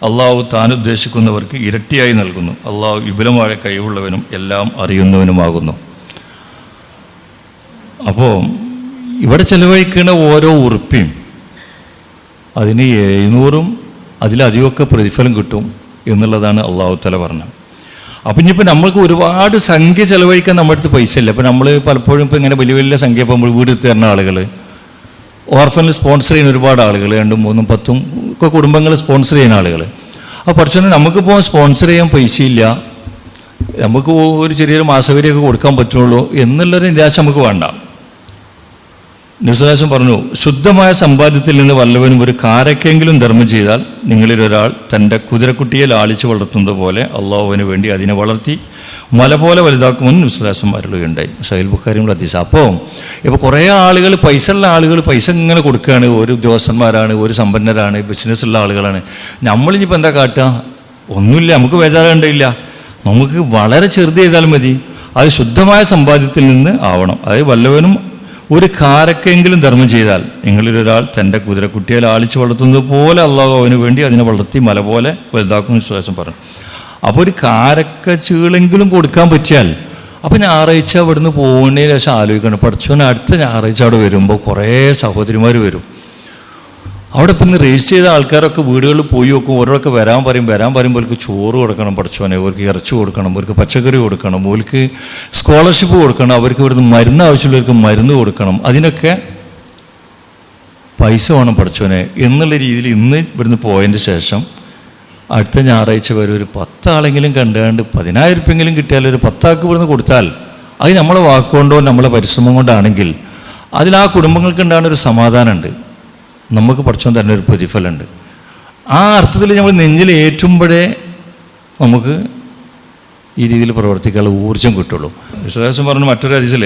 അള്ളാഹു താൻ ഉദ്ദേശിക്കുന്നവർക്ക് ഇരട്ടിയായി നൽകുന്നു. അള്ളാഹു വിപുലമായ കഴിവുള്ളവനും എല്ലാം അറിയുന്നവനുമാകുന്നു. അപ്പോൾ ഇവിടെ ചെലവഴിക്കുന്ന ഓരോ ഉറുപ്പിയും അതിന് 700-ഉം അതിലധികമൊക്കെ പ്രതിഫലം കിട്ടും എന്നുള്ളതാണ് അള്ളാഹു തആല പറഞ്ഞത്. അപ്പം ഇനിയിപ്പോൾ നമ്മൾക്ക് ഒരുപാട് സംഖ്യ ചെലവഴിക്കാൻ നമ്മുടെ അടുത്ത് പൈസ ഇല്ല. അപ്പോൾ നമ്മൾ പലപ്പോഴും ഇപ്പോൾ ഇങ്ങനെ വലിയ വലിയ സംഖ്യ, ഇപ്പോൾ നമ്മൾ വീട് എത്തി തരുന്ന ആളുകൾ, ഓർഫനിൽ സ്പോൺസർ ചെയ്യുന്ന ഒരുപാട് ആളുകൾ, 2, 3, 10 ഒക്കെ കുടുംബങ്ങൾ സ്പോൺസർ ചെയ്യുന്ന ആളുകൾ. അപ്പോൾ പഠിച്ചോണ്ട് നമുക്കിപ്പോൾ സ്പോൺസർ ചെയ്യാൻ പൈസയില്ല, നമുക്ക് ഒരു ചെറിയൊരു മാസവരിയൊക്കെ കൊടുക്കാൻ പറ്റുള്ളൂ എന്നുള്ളൊരു നിരാശ നമുക്ക് വേണ്ട. നിസ്ലാസം പറഞ്ഞു, ശുദ്ധമായ സമ്പാദ്യത്തിൽ നിന്ന് വല്ലവനും ഒരു കാരക്കെങ്കിലും ധർമ്മം ചെയ്താൽ നിങ്ങളിൽ ഒരാൾ തൻ്റെ കുതിരക്കുട്ടിയെ ലാളിച്ച് വളർത്തുന്നത് പോലെ അള്ളാഹുവിന് വേണ്ടി അതിനെ വളർത്തി മല പോലെ വലുതാക്കുമെന്ന് നിസ്ലാസം അരുളുകയുണ്ടായി. സഹീൽ ബുഖാരിയുടെ ഹദീസ്. അപ്പോൾ ഇപ്പോൾ കുറേ ആളുകൾ, പൈസ ഉള്ള ആളുകൾ പൈസ ഇങ്ങനെ കൊടുക്കുകയാണ്. ഒരു ഉദ്യോഗസ്ഥന്മാരാണ്, ഒരു സമ്പന്നരാണ്, ബിസിനസ്സുള്ള ആളുകളാണ്. നമ്മളിനിപ്പോൾ എന്താ കാട്ടുക? ഒന്നുമില്ല, നമുക്ക് ബേജാറുണ്ടായില്ല. നമുക്ക് വളരെ ചെറുത് ചെയ്താൽ മതി. അത് ശുദ്ധമായ സമ്പാദ്യത്തിൽ നിന്ന് ആവണം. അതായത് വല്ലവനും ഒരു കാരക്കെങ്കിലും ധർമ്മം ചെയ്താൽ നിങ്ങളിലൊരാൾ തൻ്റെ കുതിരക്കുട്ടിയെ ലാളിച്ച് വളർത്തുന്നത് പോലെ അള്ളാഹു അവന് വേണ്ടി അതിനെ വളർത്തി മല പോലെ വലുതാക്കുന്ന വിശ്വാസം പറഞ്ഞു. അപ്പോൾ ഒരു കാരക്ക ചീളെങ്കിലും കൊടുക്കാൻ പറ്റിയാൽ, അപ്പോൾ ഞായറാഴ്ച ഇവിടുന്ന് പോകുന്നതിന് ശേഷം ആലോചിക്കണം, പഠിച്ചോനെ അടുത്ത ഞായറാഴ്ച അവിടെ വരുമ്പോൾ കുറേ സഹോദരിമാർ വരും. അവിടെ ഇപ്പം ഇന്ന് രജിസ്റ്റർ ചെയ്ത ആൾക്കാരൊക്കെ വീടുകളിൽ പോയി നോക്കും. ഓരോക്കെ വരാൻ പറയുമ്പോൾ അവർക്ക് ചോറ് കൊടുക്കണം, പഠിച്ചോനെ അവർക്ക് ഇറച്ചി കൊടുക്കണം, അവർക്ക് പച്ചക്കറി കൊടുക്കണം, അവർക്ക് സ്കോളർഷിപ്പ് കൊടുക്കണം, അവർക്ക് ഇവിടുന്ന് മരുന്ന് ആവശ്യമുള്ളവർക്ക് മരുന്ന് കൊടുക്കണം. അതിനൊക്കെ പൈസ വേണം പഠിച്ചോനെ എന്നുള്ള രീതിയിൽ ഇന്ന് ഇവിടുന്ന് പോയതിൻ്റെ ശേഷം അടുത്ത ഞായറാഴ്ച വരെ ഒരു 10 ആളെങ്കിലും കണ്ടുകൊണ്ട് 10,000 രൂപയെങ്കിലും കിട്ടിയാൽ ഒരു 10 ആൾക്ക് ഇവിടുന്ന് കൊടുത്താൽ, അത് നമ്മളെ വാക്കുകൊണ്ടോ നമ്മളെ പരിശ്രമം കൊണ്ടാണെങ്കിൽ അതിൽ ആ കുടുംബങ്ങൾക്ക് ഉണ്ടാകുന്ന ഒരു സമാധാനമുണ്ട്, നമുക്ക് പഠിച്ചോൻ തന്നെ ഒരു പ്രതിഫലമുണ്ട്. ആ അർത്ഥത്തിൽ നമ്മൾ നെഞ്ചിൽ ഏറ്റുമ്പോഴേ നമുക്ക് ഈ രീതിയിൽ പ്രവർത്തിക്കാനുള്ള ഊർജം കിട്ടുള്ളൂ. വിശ്വാസം പറഞ്ഞ മറ്റൊരു ഹദീസിൽ,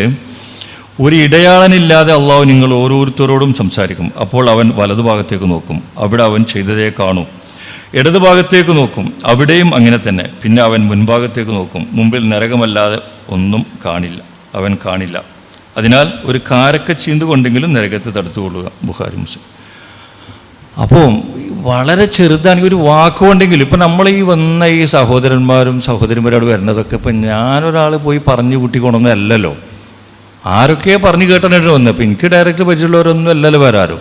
ഒരു ഇടയാളനില്ലാതെ അള്ളാഹു നിങ്ങൾ ഓരോരുത്തരോടും സംസാരിക്കും. അപ്പോൾ അവൻ വലതുഭാഗത്തേക്ക് നോക്കും, അവിടെ അവൻ ചെയ്തതേ കാണൂ. ഇടതുഭാഗത്തേക്ക് നോക്കും, അവിടെയും അങ്ങനെ തന്നെ. പിന്നെ അവൻ മുൻഭാഗത്തേക്ക് നോക്കും, മുമ്പിൽ നരകമല്ലാതെ ഒന്നും അവൻ കാണില്ല. അതിനാൽ ഒരു കാരക്ക ചീന്തുകൊണ്ടെങ്കിലും നരകത്തെ തടുത്തുകൊള്ളുക. ബുഖാരി മുസ്ലിം. അപ്പോൾ വളരെ ചെറുതാണെങ്കിൽ ഒരു വാക്കുകൊണ്ടെങ്കിലും, ഇപ്പം നമ്മൾ ഈ വന്ന ഈ സഹോദരന്മാരും സഹോദരിമാരോട് വരുന്നതൊക്കെ ഇപ്പം ഞാനൊരാൾ പോയി പറഞ്ഞു കൂട്ടിക്കൊണ്ടൊന്നല്ലല്ലോ, ആരൊക്കെ പറഞ്ഞു കേട്ടാനായിട്ട് വന്നത്. അപ്പം എനിക്ക് ഡയറക്റ്റ് പരിചയമുള്ളവരൊന്നും അല്ലല്ലോ വരാറോ.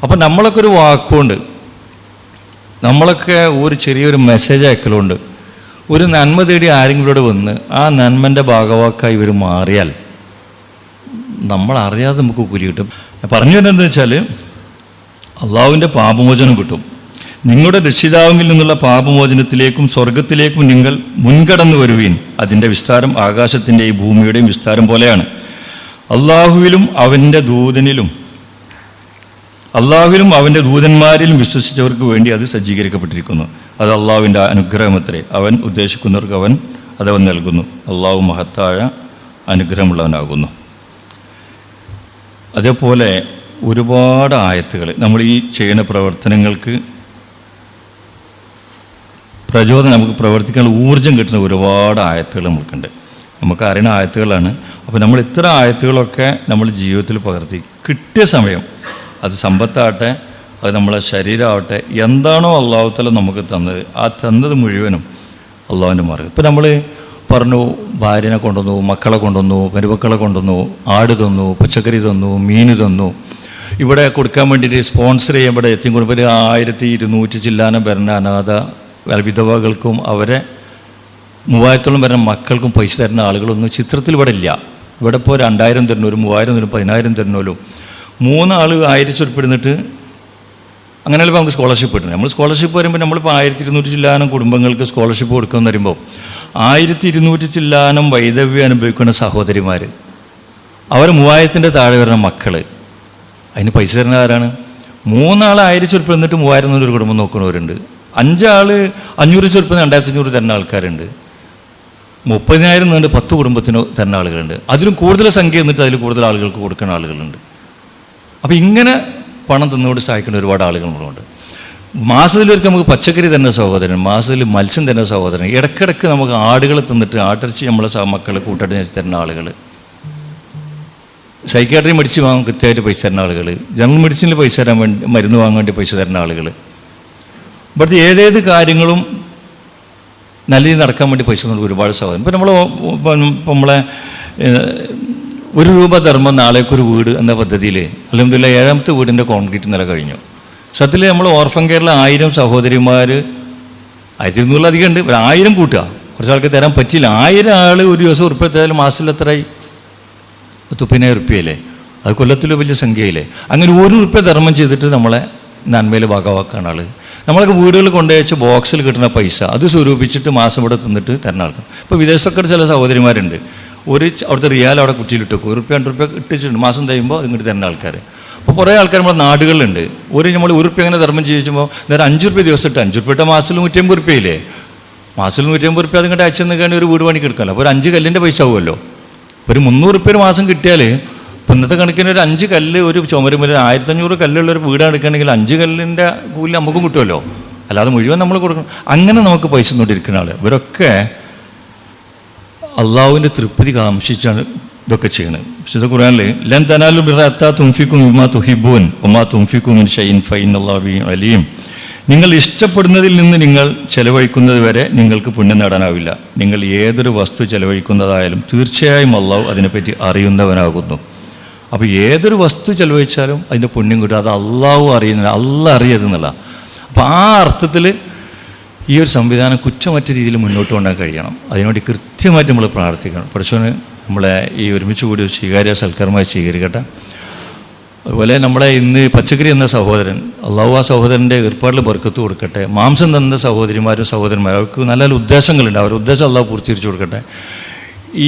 അപ്പം നമ്മളൊക്കെ ഒരു വാക്കുകൊണ്ട്, നമ്മളൊക്കെ ഒരു ചെറിയൊരു മെസ്സേജ് അയക്കലുണ്ട്, ഒരു നന്മ തേടി ആരെങ്കിലും ഇവിടെ വന്ന് ആ നന്മൻ്റെ ഭാഗവാക്കായി ഇവർ മാറിയാൽ നമ്മളറിയാതെ നമുക്ക് കൂലി കിട്ടും. പറഞ്ഞു വരുന്നത് വെച്ചാൽ അള്ളാഹുവിൻ്റെ പാപമോചനം കിട്ടും. നിങ്ങളുടെ രക്ഷിതാവിൽ നിന്നുള്ള പാപമോചനത്തിലേക്കും സ്വർഗത്തിലേക്കും നിങ്ങൾ മുൻകടന്നു വരുവീൻ. അതിൻ്റെ വിസ്താരം ആകാശത്തിൻ്റെയും ഭൂമിയുടെയും വിസ്താരം പോലെയാണ്. അള്ളാഹുവിലും അവൻ്റെ ദൂതന്മാരിലും വിശ്വസിച്ചവർക്ക് വേണ്ടി അത് സജ്ജീകരിക്കപ്പെട്ടിരിക്കുന്നു. അത് അള്ളാഹുവിൻ്റെ അനുഗ്രഹമത്രേ. അവൻ ഉദ്ദേശിക്കുന്നവർക്ക് അതവൻ നൽകുന്നു. അള്ളാഹു മഹത്തായ അനുഗ്രഹമുള്ളവനാകുന്നു. അതേപോലെ ഒരുപാട് ആയത്തുകൾ നമ്മൾ ഈ ചെയ്യുന്ന പ്രവർത്തനങ്ങൾക്ക് പ്രചോദനം, നമുക്ക് പ്രവർത്തിക്കാൻ ഊർജം കിട്ടുന്ന ഒരുപാട് ആയത്തുകൾ നമുക്കുണ്ട്. നമുക്ക് അറിയുന്ന ആയത്തുകളാണ്. അപ്പോൾ നമ്മൾ ഇത്ര ആയത്തുകളൊക്കെ നമ്മൾ ജീവിതത്തിൽ പകർത്തി കിട്ടിയ സമയം, അത് സമ്പത്താവട്ടെ, അത് നമ്മളെ ശരീരമാവട്ടെ, എന്താണോ അള്ളാഹു തആല നമുക്ക് തന്നത്, ആ തന്നത് മുഴുവനും അള്ളാഹുവിൻ്റെ മാർഗ്ഗം. ഇപ്പോൾ നമ്മൾ പറഞ്ഞു, ഭാര്യനെ കൊണ്ടുവന്നു, മക്കളെ കൊണ്ടുവന്നു, മരുമക്കളെ കൊണ്ടുവന്നു, ആട് തന്നു, പച്ചക്കറി തന്നു, മീൻ തന്നു. ഇവിടെ കൊടുക്കാൻ വേണ്ടിയിട്ട് സ്പോൺസർ ചെയ്യാൻ ഇവിടെ എത്തിക്കൊടുപ്പോൾ 1200 ചില്ലാനം വരുന്ന അനാഥ വിധവകൾക്കും അവരെ 3000 വരുന്ന മക്കൾക്കും പൈസ തരുന്ന ആളുകളൊന്നും ചിത്രത്തിൽ ഇവിടെ ഇല്ല. ഇവിടെ ഇപ്പോൾ 2000 തരുന്നവരും 3000 തരുന്നു 10000 തരുന്നവരും 3 ആൾ 1000 ഉൾപ്പെടുന്നിട്ട് അങ്ങനെയല്ല നമുക്ക് സ്കോളർഷിപ്പ് കിട്ടുന്നത്. നമ്മൾ സ്കോളർഷിപ്പ് വരുമ്പോൾ നമ്മളിപ്പോൾ 1200 ചില്ലാനം കുടുംബങ്ങൾക്ക് സ്കോളർഷിപ്പ് കൊടുക്കുമെന്ന് പറയുമ്പോൾ 1200 ചില്ലാനം വൈദവ്യം അനുഭവിക്കുന്ന സഹോദരിമാർ, അവർ 3000 താഴെ വരുന്ന മക്കൾ, അതിന് പൈസ തരുന്ന ആരാണ്? 3 ആൾ 1000 ഉൾപ്പെടുന്നിട്ട് 3000 ഒരു കുടുംബം നോക്കുന്നവരുണ്ട്. 5 ആൾ 500 ഉൾപ്പെടുന്ന 2500 തരുന്ന ആൾക്കാരുണ്ട്. 30,000 നിന്നിട്ട് 10 കുടുംബത്തിന് തരുന്ന ആളുകളുണ്ട്. അതിലും കൂടുതൽ സംഖ്യ എന്നിട്ട് അതിൽ കൂടുതൽ ആളുകൾക്ക് കൊടുക്കുന്ന ആളുകളുണ്ട്. അപ്പോൾ ഇങ്ങനെ പണം തന്നുകൊണ്ട് സഹായിക്കുന്ന ഒരുപാട് ആളുകൾ നമ്മളുണ്ട്. മാസത്തിലൊരിക്കൽ നമുക്ക് പച്ചക്കറി തരുന്ന സഹോദരൻ, മാസത്തിൽ മത്സ്യം തരുന്ന സഹോദരൻ, ഇടയ്ക്കിടയ്ക്ക് നമുക്ക് ആടുകളെ തന്നിട്ട് ആട്ടിറച്ചി നമ്മളെ മക്കളെ കൂട്ടായിട്ട് തരുന്ന ആളുകൾ, സൈക്കാട്രി മെഡിസിൻ വാങ്ങാൻ കൃത്യമായിട്ട് പൈസ തരുന്ന ആളുകൾ, ജനറൽ മെഡിസിനിൽ പൈസ തരാൻ വേണ്ടി, മരുന്ന് വാങ്ങാൻ വേണ്ടി പൈസ തരുന്ന ആളുകൾ, ഇവിടുത്തെ ഏതേത് കാര്യങ്ങളും നല്ല രീതിയിൽ നടക്കാൻ വേണ്ടി പൈസ തന്ന ഒരുപാട് സഹോദരൻ. ഇപ്പോൾ നമ്മളെ 1 രൂപ ധർമ്മം നാളേക്കൊരു വീട് എന്ന പദ്ധതിയിൽ അൽഹംദുലില്ലാഹ് 7ാമത്തെ വീടിൻ്റെ കോൺക്രീറ്റ് നില കഴിഞ്ഞു. സത്യത്തിൽ നമ്മൾ ഓർഫൻ കേരള 1000 സഹോദരിമാർ 1200 അധികം ഉണ്ട്, 1000 കൂട്ടുക, കുറച്ചാൾക്ക് തരാൻ പറ്റില്ല. 1000 ആൾ ഒരു ദിവസം ഉറുപ്പ്യ തരാലും മാസത്തിൽ എത്രയായി? 30,000 ഉറുപ്പ്യയില്ലേ? അത് കൊല്ലത്തിൽ വലിയ സംഖ്യയില്ലേ? അങ്ങനെ 1 ഉറുപ്പ്യ ധർമ്മം ചെയ്തിട്ട് നമ്മളെ നന്മയിൽ ഭാഗമാക്കുകയാണ് ആൾ. നമ്മളൊക്കെ വീടുകൾ കൊണ്ടുവച്ച് ബോക്സിൽ കിട്ടുന്ന പൈസ അത് സ്വരൂപിച്ചിട്ട് മാസം ഇവിടെ തിന്നിട്ട് തരുന്ന ആൾക്കാർ. ഇപ്പോൾ വിദേശത്തൊക്കെ ചില സഹോദരിമാരുണ്ട്, അവിടുത്തെ റിയാൽ അവിടെ കുറ്റിയിലിട്ട് വെക്കും, 1 രൂപ 2 രൂപ ഇട്ടിട്ടുണ്ട്, മാസം കഴിയുമ്പോൾ അത് ഇങ്ങോട്ട് തരുന്ന ആൾക്കാർ. അപ്പോൾ കുറേ ആൾക്കാർ നമ്മുടെ നാടുകളിലുണ്ട്. നമ്മൾ 1 രൂപ അങ്ങനെ ധർമ്മം ചെയ്യുമ്പോൾ നേരെ 5 രൂപ ദിവസം ഇട്ട് 5 രൂപ ഇട്ട മാസത്തിൽ 150 രൂപയില്ലേ? മാസത്തിൽ 150 രൂപ അതിങ്ങോട്ട് അയച്ചു നിൽക്കാൻ ഒരു വീട് പണിക്ക് എടുക്കാമല്ലോ. അപ്പോൾ ഒരു 5 കല്ലിൻ്റെ പൈസ ആവുമല്ലോ. ഇപ്പോൾ ഒരു 300 രൂപ ഒരു മാസം കിട്ടിയാൽ ഇപ്പം ഇന്നത്തെ കണക്കിന് ഒരു 5 കല്ല് ഒരു ചുമരുമ്പോൾ 1500 കല്ലുള്ളൊരു വീടാണ് എടുക്കുകയാണെങ്കിൽ 5 കല്ലിൻ്റെ കൂലി നമുക്കും കിട്ടുമല്ലോ. അല്ലാതെ മുഴുവൻ നമ്മൾ കൊടുക്കണം. അങ്ങനെ നമുക്ക് പൈസ കൊണ്ടിരിക്കുന്ന ആൾ. ഇവരൊക്കെ അള്ളാഹുവിൻ്റെ തൃപ്തി കാംക്ഷിച്ചാണ് ഇതൊക്കെ ചെയ്യുന്നത്. വിശുദ്ധ ഖുർആനിൽ ലൻ തനാലു ബിർറ ഹത്താ തുൻഫിഖു മിമ്മാ തുഹിബ്ബൂൻ വമാ തുൻഫിഖു മിൻ ഷൈഇൻ ഫഇന്നല്ലാഹു ബിഹി അലീം. നിങ്ങൾ ഇഷ്ടപ്പെടുന്നതിൽ നിന്ന് നിങ്ങൾ ചെലവഴിക്കുന്നത് വരെ നിങ്ങൾക്ക് പുണ്യം നേടാനാവില്ല. നിങ്ങൾ ഏതൊരു വസ്തു ചെലവഴിക്കുന്നതായാലും തീർച്ചയായും അള്ളാഹു അതിനെപ്പറ്റി അറിയുന്നവനാകുന്നു. അപ്പോൾ ഏതൊരു വസ്തു ചെലവഴിച്ചാലും അതിൻ്റെ പുണ്യം കിട്ടും. അത് അള്ളാഹു അറിയുന്നില്ല, അള്ളാഹ് അറിയതെന്നുള്ള. അപ്പോൾ ആ അർത്ഥത്തിൽ ഈ ഒരു സംവിധാനം കുറ്റമറ്റ രീതിയിൽ മുന്നോട്ട് കൊണ്ടുപോകാൻ കഴിയണം. അതിനുവേണ്ടി കൃത്യമായിട്ട് നമ്മൾ പ്രാർത്ഥിക്കണം. പഠിച്ചവന് നമ്മളെ ഈ ഒരുമിച്ച് കൂടി ഒരു സ്വീകാര്യ സൽക്കരമായി സ്വീകരിക്കട്ടെ. അതുപോലെ നമ്മളെ ഇന്ന് പച്ചക്കറി എന്ന സഹോദരൻ, അള്ളാഹു ആ സഹോദരൻ്റെ ഏർപ്പാടിൽ ബർക്കത്ത് കൊടുക്കട്ടെ. മാംസം തന്ന സഹോദരിമാരും സഹോദരന്മാരും അവർക്ക് നല്ല നല്ല ഉദ്ദേശങ്ങളുണ്ട്. അവരുടെ ഉദ്ദേശം അള്ളാഹു പൂർത്തീകരിച്ചു കൊടുക്കട്ടെ.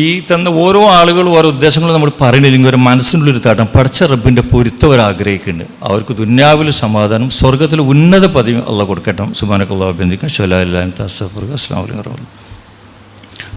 ഈ തന്ന ഓരോ ആളുകളും ഓരോ ഉദ്ദേശങ്ങളും നമ്മൾ പറയണില്ലെങ്കിൽ ഒരു മനസ്സിനുള്ളൊരു താട്ടം പഠിച്ച റബ്ബിൻ്റെ പൊരുത്തം അവർ ആഗ്രഹിക്കുന്നുണ്ട്. അവർക്ക് ദുന്യാവിൽ സമാധാനം, സ്വർഗത്തിൽ ഉന്നത പദവി അള്ളാഹ് കൊടുക്കട്ടെ. സുബ്ഹാനക്കല്ലാഹു വബിഹംദിക അശ്ഹദു അല്ലാ ഇലാഹ ഇല്ല അൻത അസ്തഗ്ഫിറുക. അസ്സലാമു അലൈക്കും.